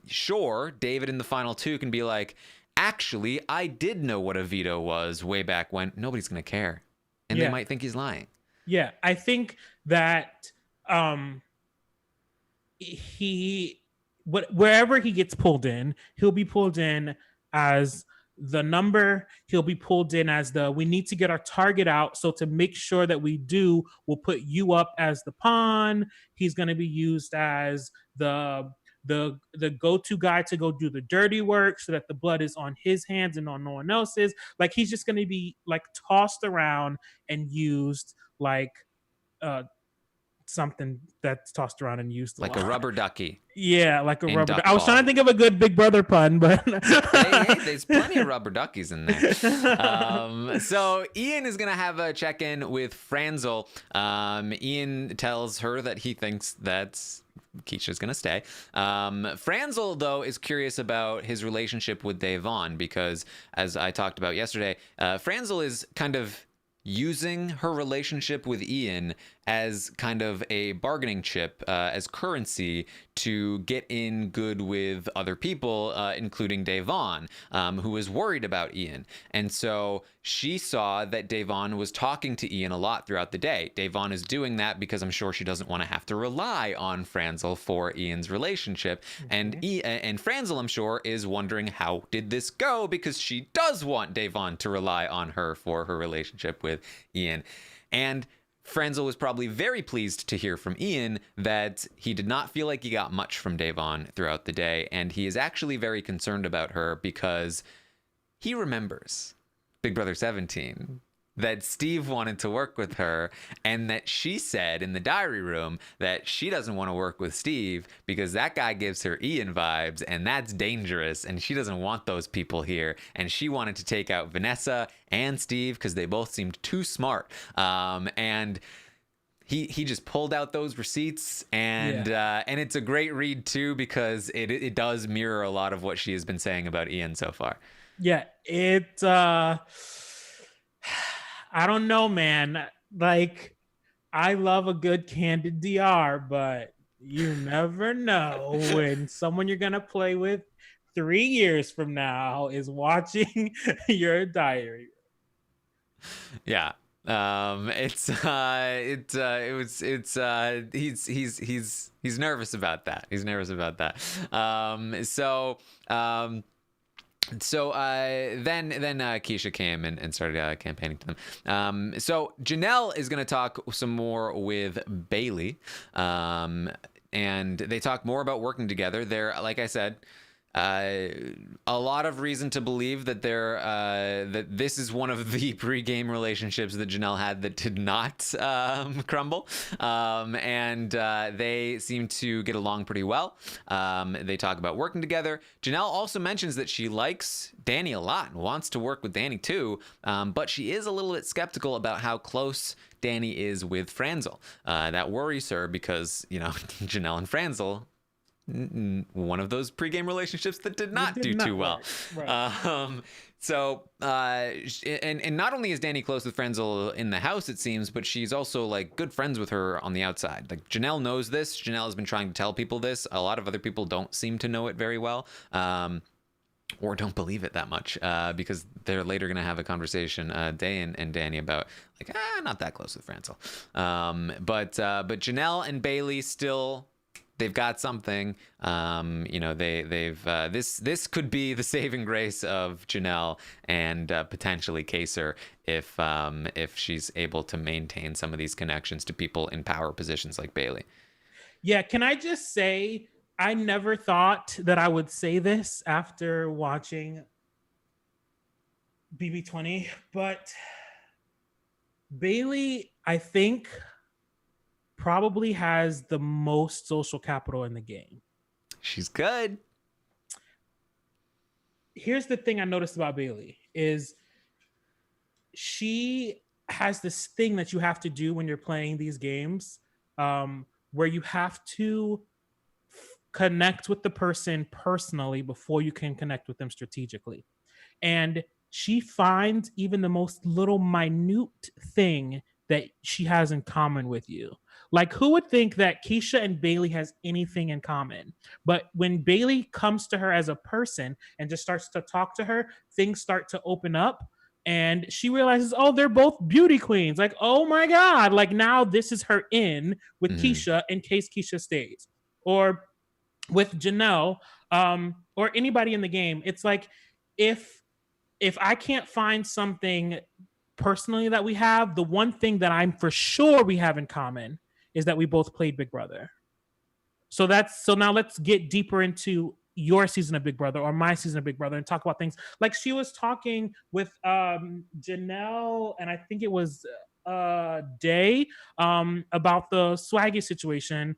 sure, David in the final two can be like, actually, I did know what a veto was way back when. Nobody's gonna care, and they might think he's lying. Yeah, I think that wherever he gets pulled in, he'll be pulled in as the number. He'll be pulled in as we need to get our target out. So to make sure that we do, we'll put you up as the pawn. He's going to be used as the go-to guy to go do the dirty work so that the blood is on his hands and on no one else's. Like he's just going to be like tossed around and used like something that's tossed around and used like a rubber ducky. Yeah, like a rubber ducky. I was trying to think of a good Big Brother pun, but hey, there's plenty of rubber duckies in there. So Ian is gonna have a check-in with Franzel. Ian tells her that he thinks that's Keesha's gonna stay. Franzel, though, is curious about his relationship with Davon because, as I talked about yesterday, Franzel is kind of using her relationship with Ian as kind of a bargaining chip, as currency to get in good with other people, including Davon, who was worried about Ian. And so she saw that Davon was talking to Ian a lot throughout the day. Davon is doing that because I'm sure she doesn't want to have to rely on Franzel for Ian's relationship. Mm-hmm. And Franzel, I'm sure, is wondering how did this go because she does want Davon to rely on her for her relationship with Ian. And Franzel was probably very pleased to hear from Ian that he did not feel like he got much from Davon throughout the day, and he is actually very concerned about her because he remembers Big Brother 17, that Steve wanted to work with her, and that she said in the diary room that she doesn't want to work with Steve because that guy gives her Ian vibes, and that's dangerous, and she doesn't want those people here. And she wanted to take out Vanessa and Steve because they both seemed too smart. And he just pulled out those receipts, and it's a great read too, because it does mirror a lot of what she has been saying about Ian so far. Yeah, I don't know, man. Like, I love a good candid DR, but you never know when someone you're gonna play with 3 years from now is watching your diary. Yeah. He's nervous about that. He's nervous about that. Then Keesha came and started campaigning to them. So Janelle is going to talk some more with Bailey, and they talk more about working together. They're, like I said, a lot of reason to believe that that this is one of the pre-game relationships that Janelle had that did not crumble, and they seem to get along pretty well. They talk about working together. Janelle also mentions that she likes Danny a lot and wants to work with Danny too, but she is a little bit skeptical about how close Danny is with Franzel. That worries her because, Janelle and Franzel, one of those pregame relationships that did not do too well. Right. And not only is Danny close with Franzel in the house, it seems, but she's also like good friends with her on the outside. Like, Janelle knows this. Janelle has been trying to tell people this. A lot of other people don't seem to know it very well. Or don't believe it that much, because they're later going to have a conversation, Day and Danny, about like, not that close with Franzel. But Janelle and Bailey still, they've got something. This could be the saving grace of Janelle and potentially Kaser if she's able to maintain some of these connections to people in power positions like Bailey. Yeah, can I just say, I never thought that I would say this after watching BB20, but Bailey, I think, probably has the most social capital in the game. She's good. Here's the thing I noticed about Bailey is she has this thing that you have to do when you're playing these games, where you have to connect with the person personally before you can connect with them strategically. And she finds even the most little minute thing that she has in common with you. Like, who would think that Keesha and Bailey has anything in common? But when Bailey comes to her as a person and just starts to talk to her, things start to open up. And she realizes, oh, they're both beauty queens. Like, oh my God. Like, now this is her in with Keesha in case Keesha stays. Or with Janelle, or anybody in the game. It's like, if I can't find something personally that we have, the one thing that I'm for sure we have in common is that we both played Big Brother. So now let's get deeper into your season of Big Brother or my season of Big Brother and talk about things. Like, she was talking with Janelle, and I think it was Day, about the Swaggy situation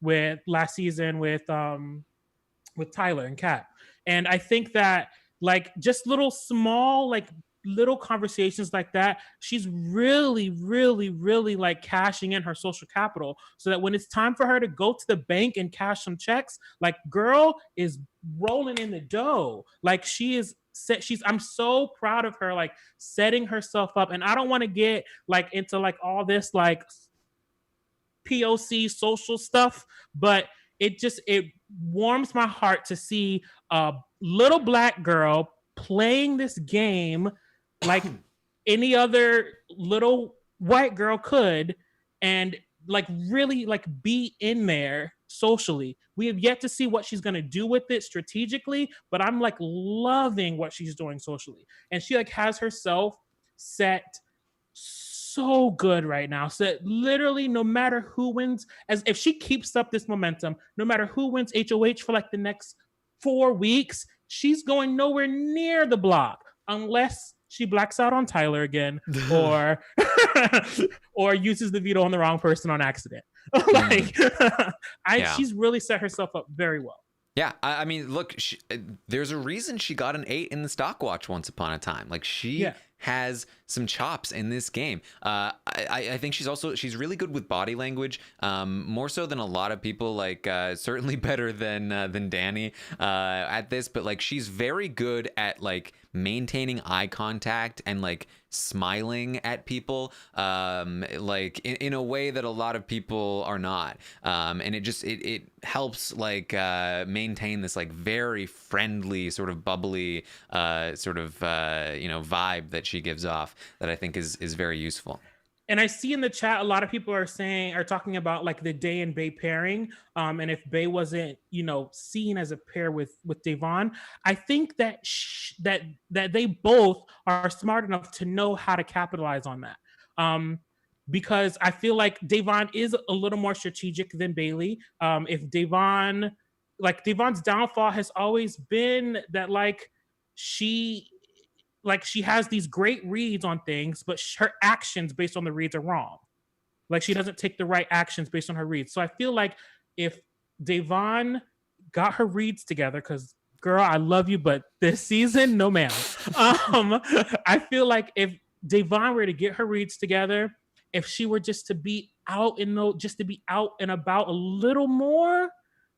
with last season with Tyler and Kat. And I think that, like, just little small, like, little conversations like that, she's really, really, really like cashing in her social capital, so that when it's time for her to go to the bank and cash some checks, like, girl is rolling in the dough. Like, I'm so proud of her, like, setting herself up. And I don't want to get like into like all this like POC social stuff, but it warms my heart to see a little Black girl playing this game like any other little white girl could, and like really like be in there socially. We have yet to see what she's going to do with it strategically, but I'm like loving what she's doing socially. And she like has herself set so good right now. So literally, no matter who wins, as if she keeps up this momentum, no matter who wins HOH for like the next 4 weeks, she's going nowhere near the block unless she blacks out on Tyler again, or or uses the veto on the wrong person on accident. Like, Yeah. she's really set herself up very well. Yeah, I mean, look, there's a reason she got an 8 in the stock watch once upon a time. Like, she has some chops in this game. I think she's really good with body language, more so than a lot of people. Like, certainly better than Danny at this. But like, she's very good at like maintaining eye contact and like smiling at people, like in a way that a lot of people are not. And it helps like maintain this like very friendly, sort of bubbly, sort of vibe that she gives off, that I think is very useful. And I see in the chat a lot of people are talking about like the Day and Bay pairing, and if Bay wasn't seen as a pair with Devon. I think that that they both are smart enough to know how to capitalize on that. Because I feel like Devon is a little more strategic than Bailey. If Devon's downfall has always been that she has these great reads on things, but her actions based on the reads are wrong. Like, she doesn't take the right actions based on her reads. So I feel like if Devon got her reads together, because girl, I love you, but this season, no ma'am. I feel like if Devon were to get her reads together, if she were just to be out and about a little more,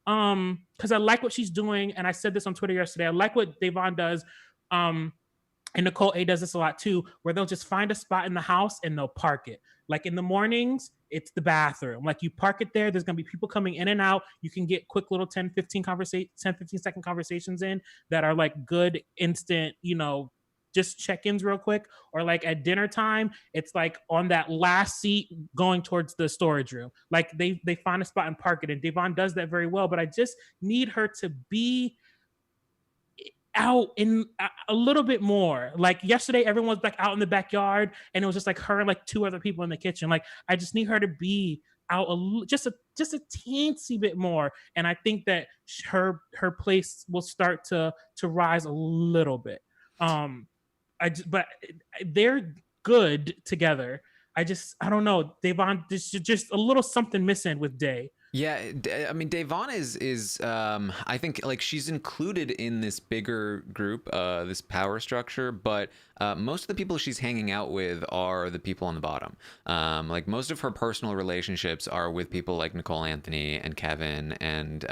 because I like what she's doing, and I said this on Twitter yesterday. I like what Devon does. And Nicole A does this a lot too, where they'll just find a spot in the house and they'll park it. Like in the mornings, it's the bathroom. Like, you park it there. There's going to be people coming in and out. You can get quick little 10-15 second conversations in that are like good, instant, just check-ins real quick. Or like at dinner time, it's like on that last seat going towards the storage room. Like they find a spot and park it. And Devon does that very well. But I just need her to be out in a little bit more. Like yesterday, everyone was like out in the backyard, and it was just like her and like 2 other people in the kitchen. Like, I just need her to be out just a teensy bit more, and I think that her place will start to rise a little bit. But they're good together. I don't know, Devon. There's just a little something missing with Day. Yeah, I mean, Devon is I think like she's included in this bigger group, this power structure, but most of the people she's hanging out with are the people on the bottom. Like, most of her personal relationships are with people like Nicole Anthony and Kevin, and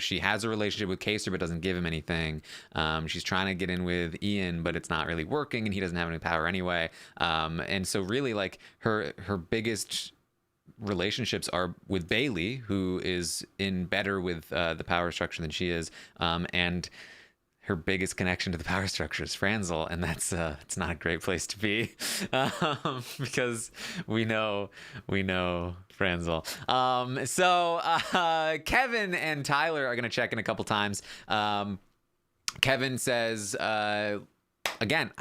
she has a relationship with Keesha but doesn't give him anything. She's trying to get in with Ian, but it's not really working, and he doesn't have any power anyway. And so really, like, her biggest relationships are with Bailey, who is in better with the power structure than she is, and her biggest connection to the power structure is Franzel, and that's it's not a great place to be, because we know Franzel. So Kevin and Tyler are going to check in a couple times. Kevin says, again,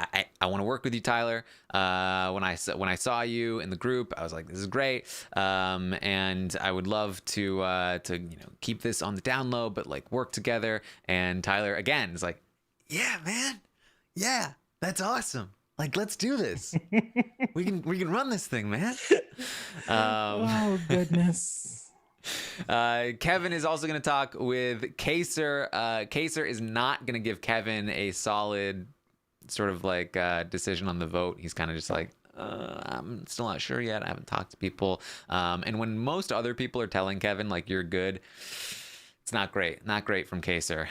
I want to work with you, Tyler. When I saw you in the group, I was like, this is great, and I would love to keep this on the down low, but like work together. And Tyler again is like, yeah, man, yeah, that's awesome. Like, let's do this. we can run this thing, man. Oh goodness. Kevin is also going to talk with Kaser. Kaser is not going to give Kevin a solid sort of like decision on the vote. He's kind of just like, I'm still not sure yet. I haven't talked to people. And when most other people are telling Kevin like, you're good, it's not great from Kaser.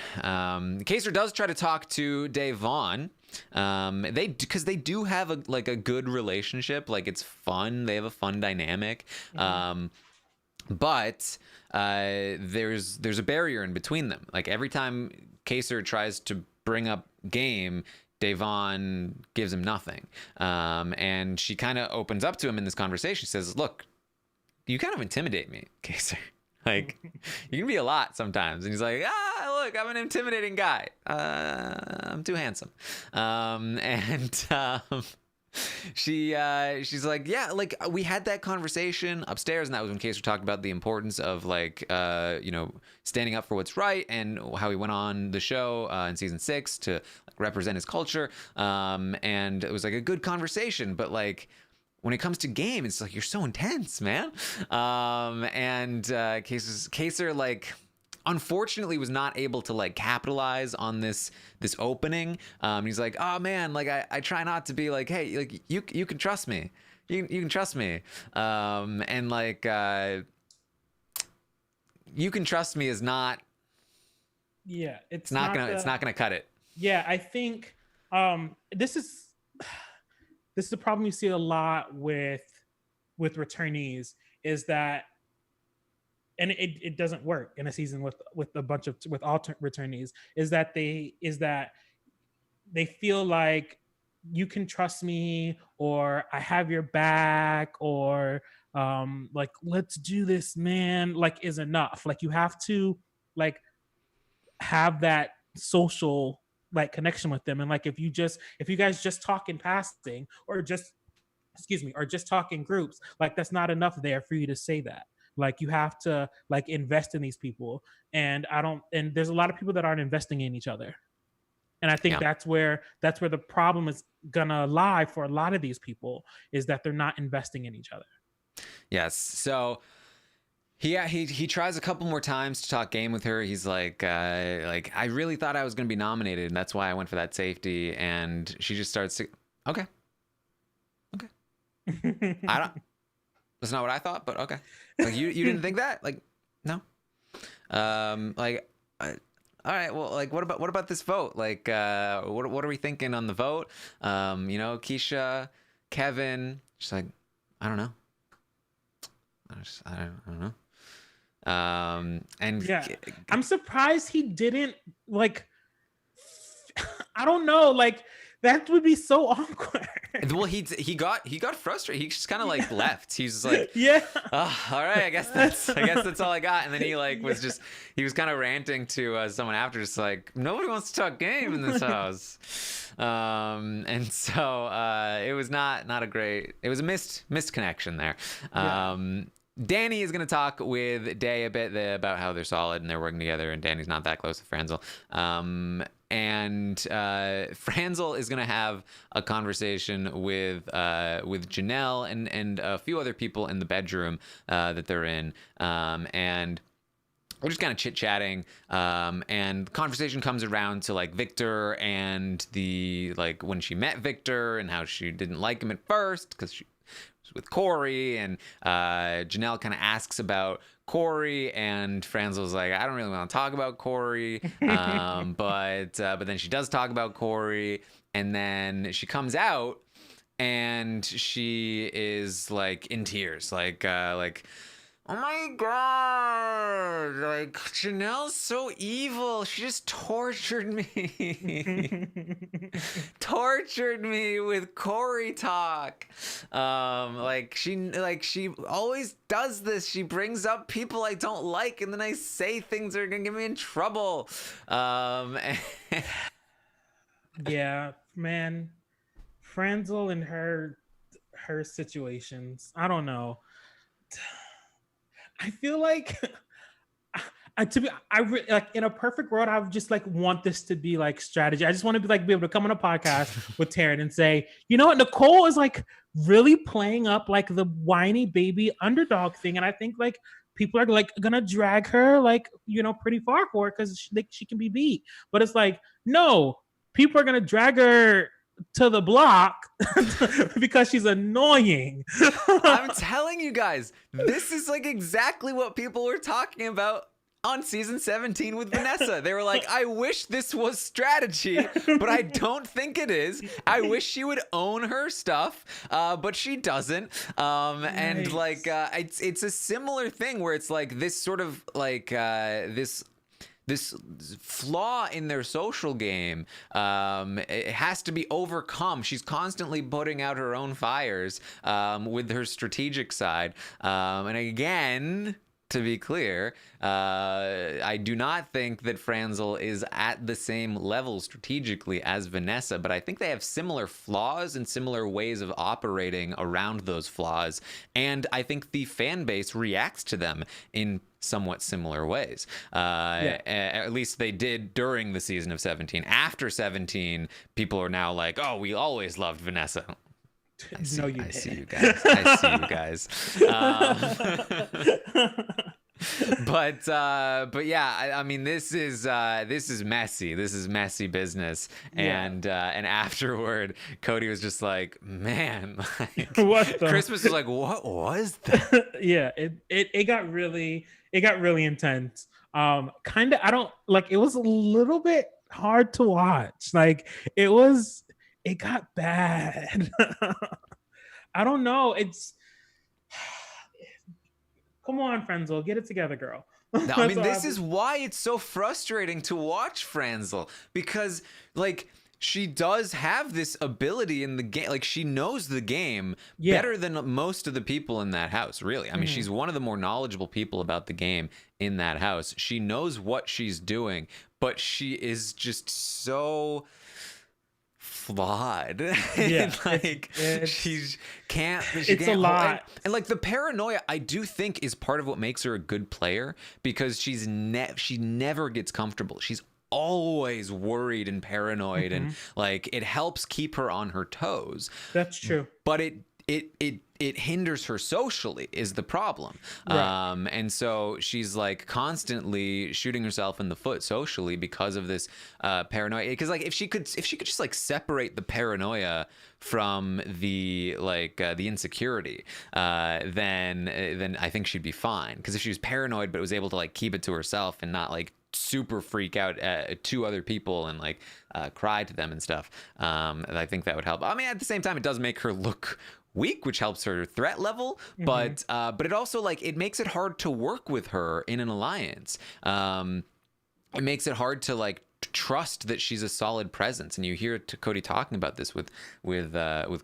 Kaser does try to talk to Devon. Because they do have a good relationship. Like, it's fun. They have a fun dynamic. But there's a barrier in between them. Like, every time Kaser tries to bring up game, Devon gives him nothing. And she kind of opens up to him in this conversation. She says, look, you kind of intimidate me, Kaser. Like, you can be a lot sometimes. And he's like, look, I'm an intimidating guy. I'm too handsome. She's like, yeah, like we had that conversation upstairs, and that was when Keesha talked about the importance of like standing up for what's right, and how he went on the show in season 6 to like, represent his culture, and it was like a good conversation, but like when it comes to game, it's like you're so intense, man. And Keesha like unfortunately was not able to like capitalize on this opening. He's like, oh man, like I try not to be like, hey, like you can trust me, you can trust me, and like you can trust me is not, Yeah, it's not gonna cut it. Yeah, I think this is a problem you see a lot with returnees, is that, and it doesn't work in a season with a bunch of with all returnees, is that they feel like you can trust me, or I have your back, or like let's do this, man, like is enough. Like you have to like have that social like connection with them, and like if you guys just talk in passing, or just or just talk in groups, like that's not enough there for you to say that. Like you have to like invest in these people, and there's a lot of people that aren't investing in each other, and I think that's where the problem is gonna lie for a lot of these people, is that they're not investing in each other. Yes. So he tries a couple more times to talk game with her. He's like I really thought I was going to be nominated, and that's why I went for that safety. And she just starts to, okay. That's not what I thought, but okay. Like you didn't think that? Like, no. Like, all right. Well, like, what about this vote? Like, what are we thinking on the vote? Keesha, Kevin. She's like, I don't know. I don't know. And yeah, I'm surprised he didn't like. I don't know, like that would be so awkward. Well, he got frustrated. He just kind of like left. He's just like, yeah, oh, all right, I guess that's all I got. And then he like was just, he was kind of ranting to someone after, just like, nobody wants to talk game in this house. And so it was not a great. It was a missed connection there. Danny is going to talk with Day a bit about how they're solid and they're working together, and Danny's not that close to Franzel. And Franzel is going to have a conversation with Janelle and a few other people in the bedroom that they're in, and we're just kind of chit-chatting, and the conversation comes around to like Victor and the like when she met Victor and how she didn't like him at first because she was with Corey, and Janelle kind of asks about Corey, and Franzel's like, I don't really want to talk about Corey, but then she does talk about Corey, and then she comes out and she is like in tears, like oh my god, like Janelle's so evil. She just tortured me. Tortured me with Corey talk. She always does this. She brings up people I don't like, and then I say things that are gonna get me in trouble. Yeah, man. Franzel and her situations. I don't know. I feel like like in a perfect world, I would just like want this to be like strategy. I just want to be able to come on a podcast with Taran and say, you know what, Nicole is like really playing up like the whiny baby underdog thing, and I think like people are like gonna drag her like pretty far for it because she can be beat. But it's like, no, people are gonna drag her to the block because she's annoying. I'm telling you guys, this is like exactly what people were talking about on season 17 with Vanessa. They were like, I wish this was strategy, but I don't think it is. I wish she would own her stuff, but she doesn't. And like it's a similar thing where it's like this sort of like this flaw in their social game, it has to be overcome. She's constantly putting out her own fires with her strategic side. And again, to be clear. I do not think that Franzel is at the same level strategically as Vanessa, but I think they have similar flaws and similar ways of operating around those flaws. And I think the fan base reacts to them in somewhat similar ways. At least they did during the season of 17. After 17, people are now like, oh, we always loved Vanessa. I see you guys. I see you guys. But yeah, I mean, this is messy. This is messy business. And afterward, Cody was just like, man, like, what the? Christmas was like, what was that? Yeah, it got really intense. Kind of, I don't like. It was a little bit hard to watch. Like it got bad. I don't know. Come on, Franzel, get it together, girl. I mean, this is why it's so frustrating to watch Franzel, because like she does have this ability in the game. Like she knows the game better than most of the people in that house, really. I mean, she's one of the more knowledgeable people about the game in that house. She knows what she's doing, but she is just so flawed. Yeah, like she can't a lot. And like the paranoia, I do think, is part of what makes her a good player, because she never gets comfortable. She's always worried and paranoid, and like it helps keep her on her toes. That's true. But it hinders her socially is the problem. Right. And so she's like constantly shooting herself in the foot socially because of this paranoia. Because like if she could just like separate the paranoia from the the insecurity, then I think she'd be fine. Because if she was paranoid but was able to like keep it to herself and not like super freak out to other people and like cry to them and stuff, I think that would help. I mean, at the same time, it does make her look weak, which helps her threat level, but it also like it makes it hard to work with her in an alliance. It makes it hard to like trust that she's a solid presence. And you hear Cody talking about this with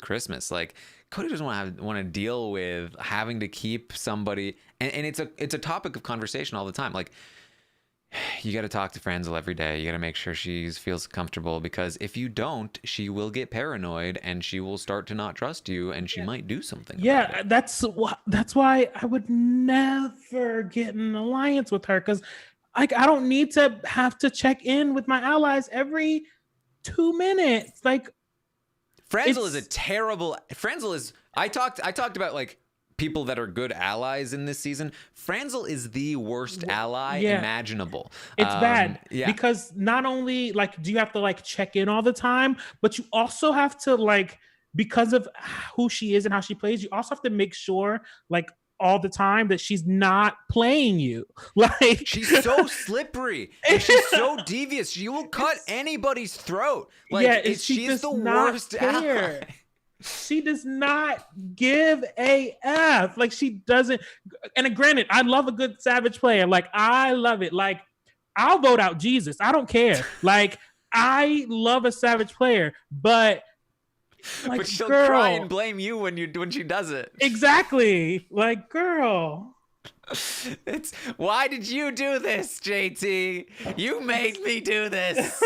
Christmas. Like Cody doesn't want to deal with having to keep somebody, and it's a topic of conversation all the time. Like, you got to talk to Franzel every day. You got to make sure she feels comfortable, because if you don't, she will get paranoid and she will start to not trust you, and she might do something. Yeah, that's why I would never get an alliance with her, because like I don't need to have to check in with my allies every 2 minutes. Like Franzel is a terrible. Franzel is. I talked about like people that are good allies in this season. Franzel is the worst ally imaginable. It's bad because not only like do you have to like check in all the time, but you also have to like, because of who she is and how she plays, you also have to make sure like all the time that she's not playing you. Like she's so slippery and she's so devious. She will cut anybody's throat. Like she's the worst ally. She does not give a F. Like she doesn't. And granted, I love a good Savage player. Like I love it. Like I'll vote out Jesus. I don't care. Like I love a Savage player, but like, but she'll cry and blame you when she does it. Exactly. Like, girl. It's why did you do this, JT? You made me do this.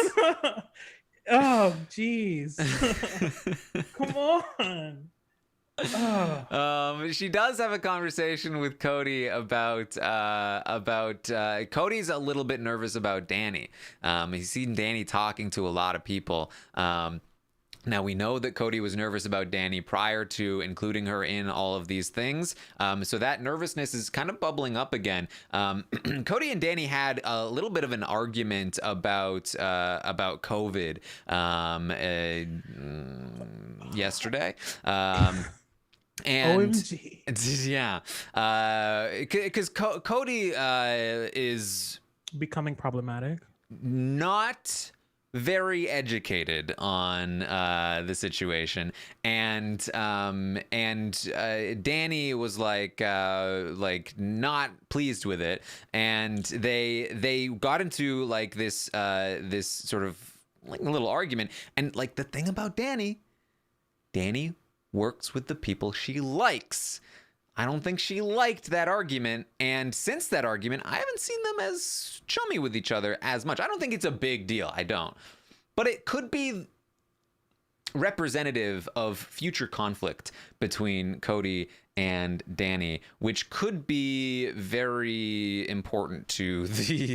Oh, jeez. Come on. Oh. She does have a conversation with Cody about Cody's a little bit nervous about Danny. He's seen Danny talking to a lot of people. Now, we know that Cody was nervous about Danny prior to including her in all of these things. So that nervousness is kind of bubbling up again. Cody and Danny had a little bit of an argument about COVID yesterday. And OMG. Yeah, because Cody is becoming problematic. Not very educated on the situation, and Danny was like not pleased with it, and they got into like this sort of like a little argument. And like the thing about Danny works with the people she likes. I don't think she liked that argument. And since that argument, I haven't seen them as chummy with each other as much. I don't think it's a big deal. I don't. But it could be representative of future conflict between Cody and Danny, which could be very important to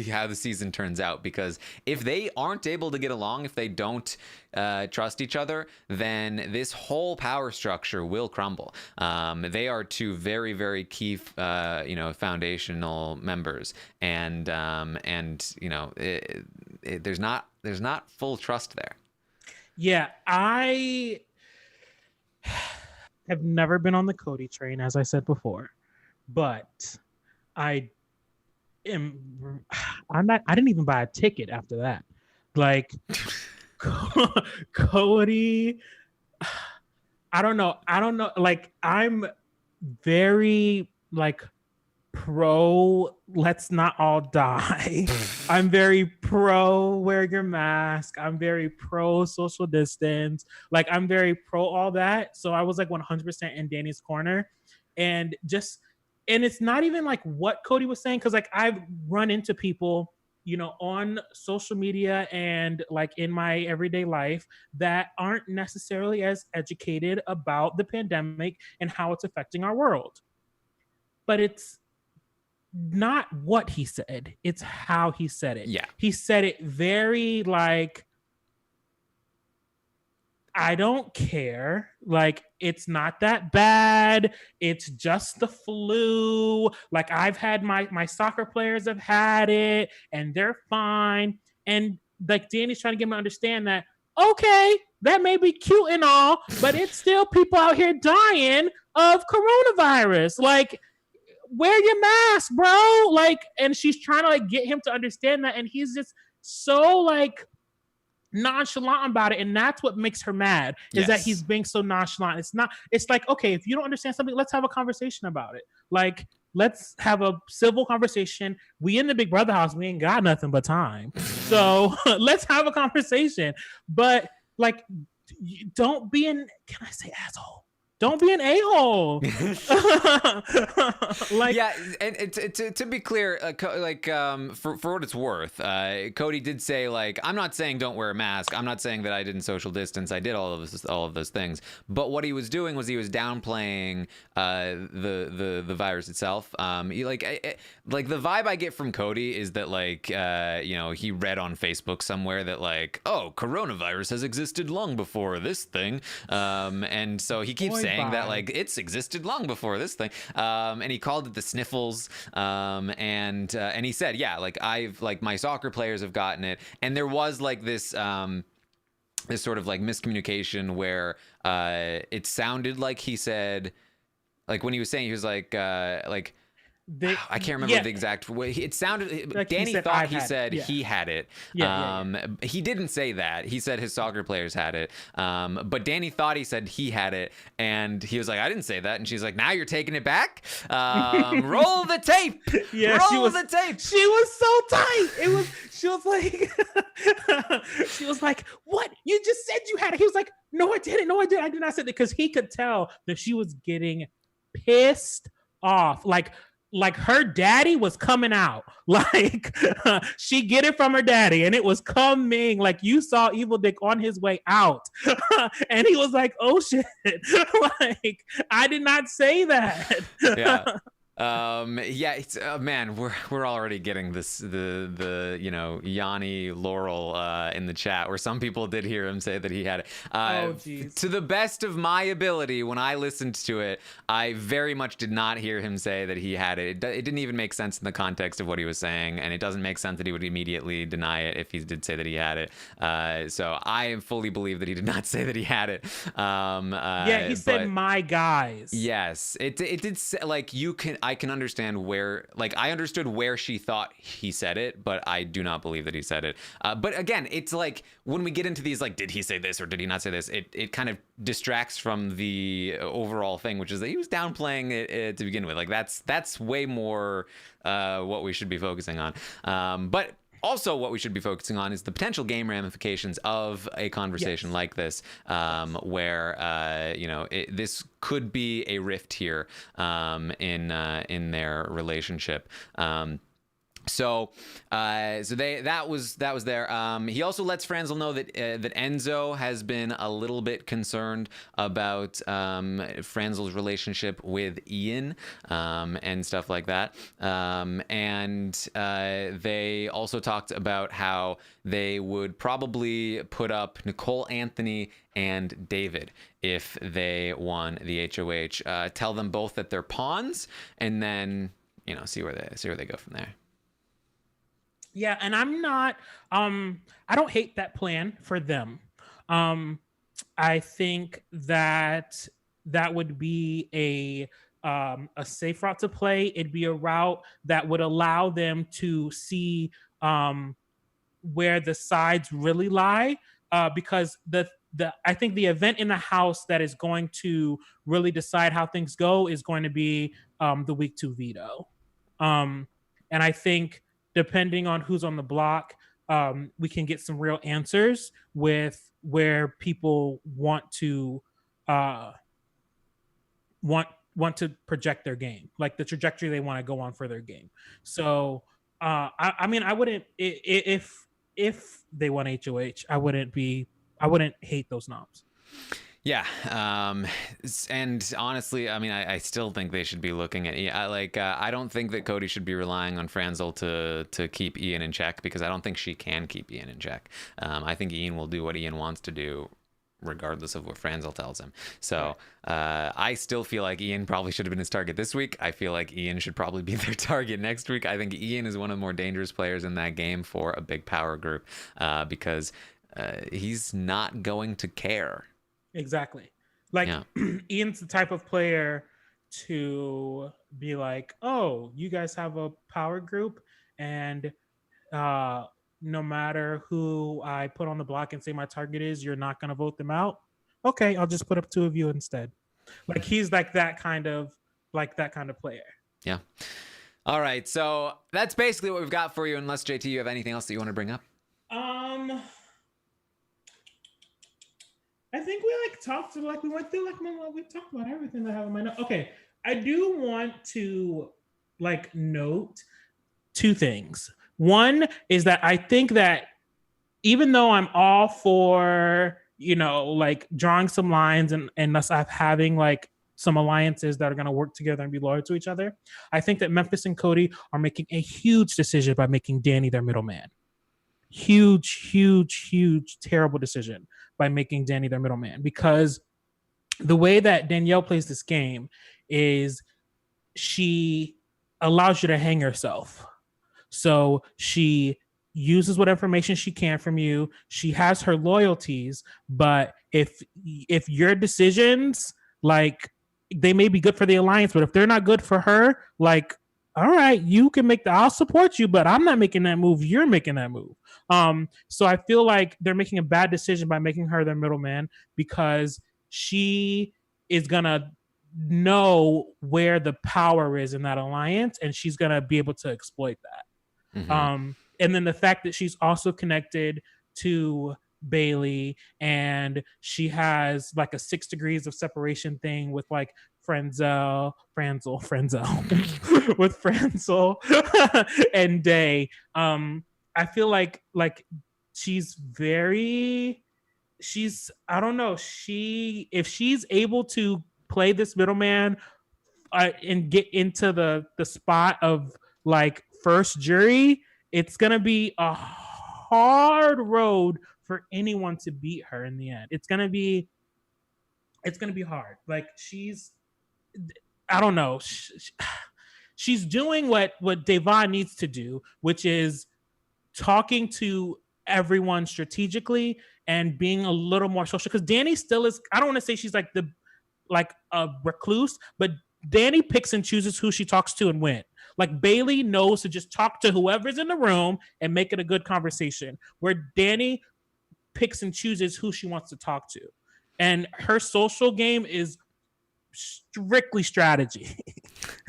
how the season turns out, because if they aren't able to get along, if they don't trust each other, then this whole power structure will crumble. They are two very, very key foundational members, and there's not full trust there. Yeah, I have never been on the Cody train, as I said before, but I didn't even buy a ticket after that. Like, Cody, I don't know. Like, I'm very like pro let's not all die. I'm very pro wear your mask. I'm very pro social distance. Like, I'm very pro all that. So I was like 100% in Danny's corner. And it's not even like what Cody was saying, because like I've run into people, on social media and like in my everyday life that aren't necessarily as educated about the pandemic and how it's affecting our world. But it's not what he said, it's how he said it. Yeah. He said it very like, I don't care. Like, it's not that bad. It's just the flu. Like, I've had my soccer players have had it and they're fine. And like Danny's trying to get me to understand that, okay, that may be cute and all, but it's still people out here dying of coronavirus. Like, wear your mask, bro. Like, and she's trying to like get him to understand that, and he's just so like nonchalant about it, and that's what makes her mad. Is that he's being so nonchalant. It's like, okay, if you don't understand something, let's have a conversation about it. Like, let's have a civil conversation. We in the Big Brother house, we ain't got nothing but time, so let's have a conversation. But like, don't be can I say asshole? Don't be an a-hole. Like, yeah, and to be clear, for what it's worth, Cody did say, like, I'm not saying don't wear a mask. I'm not saying that I didn't social distance. I did all of those things. But what he was doing was he was downplaying the virus itself. Like the vibe I get from Cody is that he read on Facebook somewhere that like, oh, coronavirus has existed long before this thing, and so he keeps saying that like it's existed long before this thing, and he called it the sniffles, and he said, yeah, like my soccer players have gotten it, and there was like this sort of like miscommunication where it sounded like he said, like when he was saying, he was like I can't remember the exact way. It sounded like Danny thought he said he had it. He didn't say that. He said his soccer players had it. But Danny thought he said he had it, and he was like, I didn't say that. And she's like, now you're taking it back? Roll the tape. Yeah, roll the tape. She was so tight. She was like, what? You just said you had it. He was like, no, I didn't. No, I didn't. I did not say that, because he could tell that she was getting pissed off. Like her daddy was coming out. Like, she get it from her daddy, and it was coming. Like, you saw Evil Dick on his way out. And he was like, oh shit. Like, I did not say that. Yeah. It's man, we're already getting the Yanni Laurel in the chat, where some people did hear him say that he had it. To the best of my ability, when I listened to it, I very much did not hear him say that he had it. It didn't even make sense in the context of what he was saying, and it doesn't make sense that he would immediately deny it if he did say that he had it. So I fully believe that he did not say that he had it. He said my guys. Yes, it did say, like, I can understand where, like, I understood where she thought he said it, but I do not believe that he said it. But again, it's like when we get into these, like, did he say this or did he not say this? It kind of distracts from the overall thing, which is that he was downplaying it to begin with. Like, that's way more what we should be focusing on. But Also, what we should be focusing on is the potential game ramifications of a conversation like this, where this could be a rift here in their relationship. So that was there. He also lets Franzel know that Enzo has been a little bit concerned about Franzel's relationship with Ian and stuff like that. And they also talked about how they would probably put up Nicole, Anthony, and David if they won the HOH. Tell them both that they're pawns, and then see where they go from there. Yeah, and I'm not I don't hate that plan for them. I think that would be a safe route to play. It'd be a route that would allow them to see where the sides really lie, because I think the event in the house that is going to really decide how things go is going to be the week 2 veto. And I think depending on who's on the block, we can get some real answers with where people want to project their game, like the trajectory they want to go on for their game. So I mean, I wouldn't, if they won HOH, I wouldn't hate those noms. Yeah, and honestly, I mean, I still think they should be looking at. I don't think that Cody should be relying on Franzel to keep Ian in check, because I don't think she can keep Ian in check. I think Ian will do what Ian wants to do, regardless of what Franzel tells him. So I still feel like Ian probably should have been his target this week. I feel like Ian should probably be their target next week. I think Ian is one of the more dangerous players in that game for a big power group, because he's not going to care. Exactly. Like, Ian's the type of player to be like, oh, you guys have a power group, and no matter who I put on the block and say my target is, you're not going to vote them out. Okay, I'll just put up 2 of you instead. Like, he's like that kind of player. Yeah. All right. So that's basically what we've got for you. Unless JT, you have anything else that you want to bring up? I think we went through we talked about everything that I have in my notes. Okay, I do want to note 2 things. One is that I think that even though I'm all for drawing some lines and us having some alliances that are going to work together and be loyal to each other, I think that Memphis and Cody are making a huge decision by making Danny their middleman. Huge, terrible decision by making Danny their middleman, because the way that Danielle plays this game is she allows you to hang yourself. So she uses what information she can from you. She has her loyalties, but if your decisions, they may be good for the alliance, but if they're not good for her, all right, you can I'll support you, but I'm not making that move. You're making that move. So I feel like they're making a bad decision by making her their middleman, because she is going to know where the power is in that alliance, and she's going to be able to exploit that. Mm-hmm. And then the fact that she's also connected to Bailey, and she has a 6 degrees of separation thing with Franzel with Franzel and Day. I feel like I don't know, if she's able to play this middleman and get into the spot of first jury, it's gonna be a hard road for anyone to beat her in the end. It's gonna be hard. I don't know. She's doing what Devon needs to do, which is talking to everyone strategically and being a little more social. Because Danny still is. I don't want to say she's a recluse, but Danny picks and chooses who she talks to and when. Bailey knows to just talk to whoever's in the room and make it a good conversation, where Danny picks and chooses who she wants to talk to. And her social game is strictly strategy.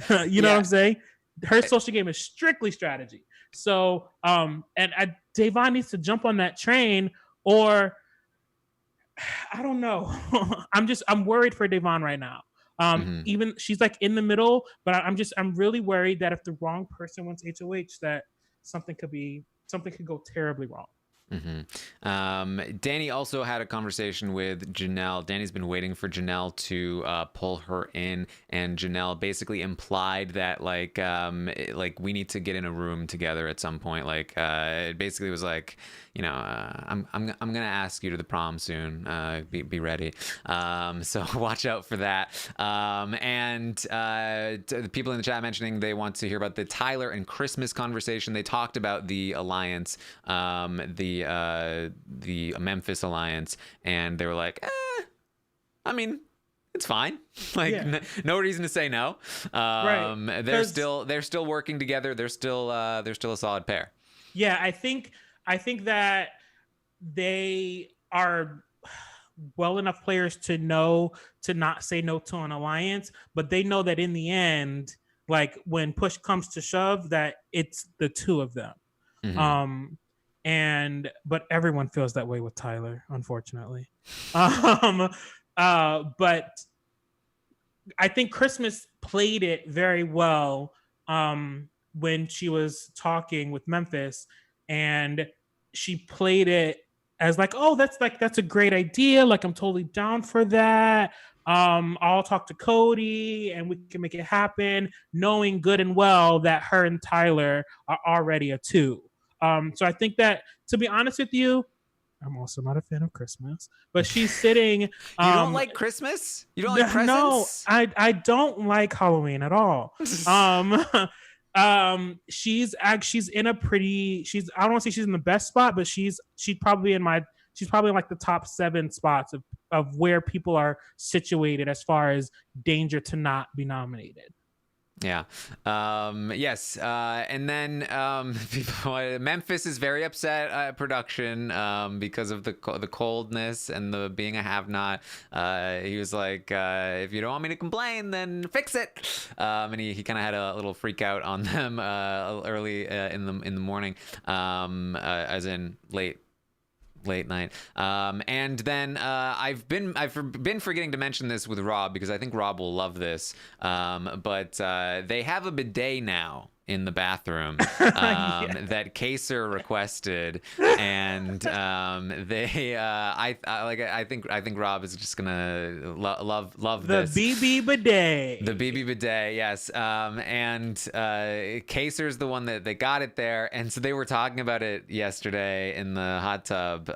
You know what I'm saying? Her social game is strictly strategy. So, Davon needs to jump on that train, or I don't know. I'm worried for Davon right now. Even she's like in the middle, but I'm really worried that if the wrong person wants HOH, that something could go terribly wrong. Danny also had a conversation with Janelle. Danny's been waiting for Janelle to pull her in, and Janelle basically implied that like we need to get in a room together at some point. Like it basically was like, I'm gonna ask you to the prom soon. Be ready. So watch out for that. And the people in the chat mentioning they want to hear about the Tyler and Christmas conversation. They talked about the alliance, the Memphis alliance, and they were like, I mean, it's fine. Like no reason to say no. Right. They're still working together. They're still a solid pair. Yeah, I think that they are well enough players to know to not say no to an alliance, but they know that in the end, like when push comes to shove, that it's the two of them. But everyone feels that way with Tyler, unfortunately. But I think Christmas played it very well when she was talking with Memphis, and she played it as like, oh, that's a great idea. Like, I'm totally down for that. I'll talk to Cody and we can make it happen, knowing good and well that her and Tyler are already a two. So I think that, to be honest with you, I'm also not a fan of Christmas, but she's sitting. You don't like Christmas? You don't like presents? No, I don't like Halloween at all. She's in a pretty. I don't want to say she's in the best spot, but she's probably in like the top 7 spots of where people are situated as far as danger to not be nominated. Yeah. Yes. And then Memphis is very upset at production because of the coldness and the being a have-not. He was like, if you don't want me to complain, then fix it. And he kind of had a little freak out on them early in the morning, as in late night. And then I've been forgetting to mention this with Rob, because I think Rob will love this. But they have a bidet now in the bathroom that Kaser requested, and I think Rob is just gonna love this. The BB bidet. The BB bidet, yes. And Kaser's the one that got it there, and so they were talking about it yesterday in the hot tub,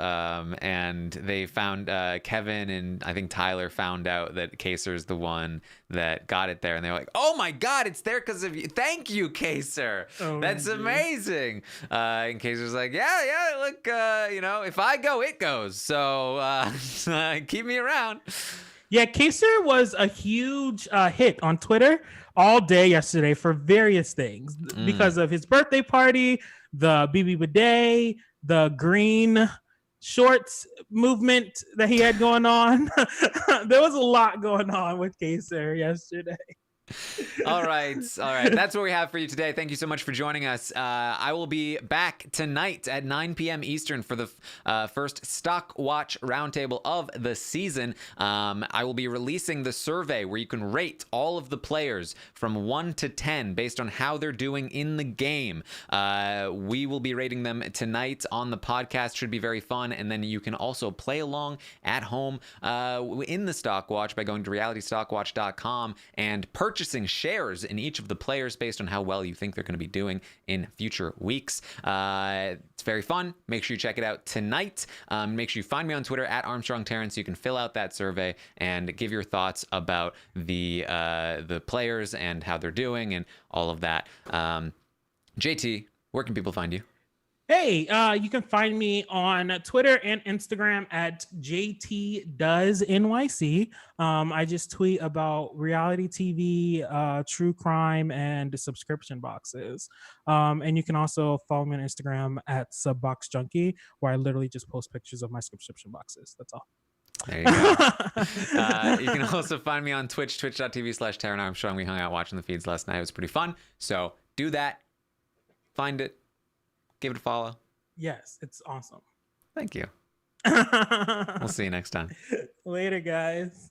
and they found Kevin and I think Tyler found out that Kaser's the one that got it there, and they're like, "Oh my God, it's there because of you! Thank you, Kaser. That's amazing." And Kaser's like, "Yeah, look, if I go, it goes. So keep me around." Yeah, Kaser was a huge hit on Twitter all day yesterday for various things, because of his birthday party, the BB bidet, the green shorts movement that he had going on. There was a lot going on with Kaser yesterday. All right. That's what we have for you today. Thank you so much for joining us. I will be back tonight at 9 p.m. Eastern for the first Stock Watch Roundtable of the season. I will be releasing the survey where you can rate all of the players from 1 to 10 based on how they're doing in the game. We will be rating them tonight on the podcast. Should be very fun. And then you can also play along at home in the Stock Watch by going to realitystockwatch.com and purchasing shares in each of the players based on how well you think they're going to be doing in future weeks. It's very fun. Make sure you check it out tonight. Make sure you find me on Twitter at Armstrong Taran so you can fill out that survey and give your thoughts about the players and how they're doing and all of that. JT, where can people find you? Hey, you can find me on Twitter and Instagram at JTDoesNYC. I just tweet about reality TV, true crime, and subscription boxes. And you can also follow me on Instagram at SubboxJunkie, where I literally just post pictures of my subscription boxes. That's all. There you go. You can also find me on Twitch, twitch.tv/Taran Armstrong. We hung out watching the feeds last night. It was pretty fun. So Do that. Find it. Give it a follow. Yes, it's awesome. Thank you. We'll see you next time. Later, guys.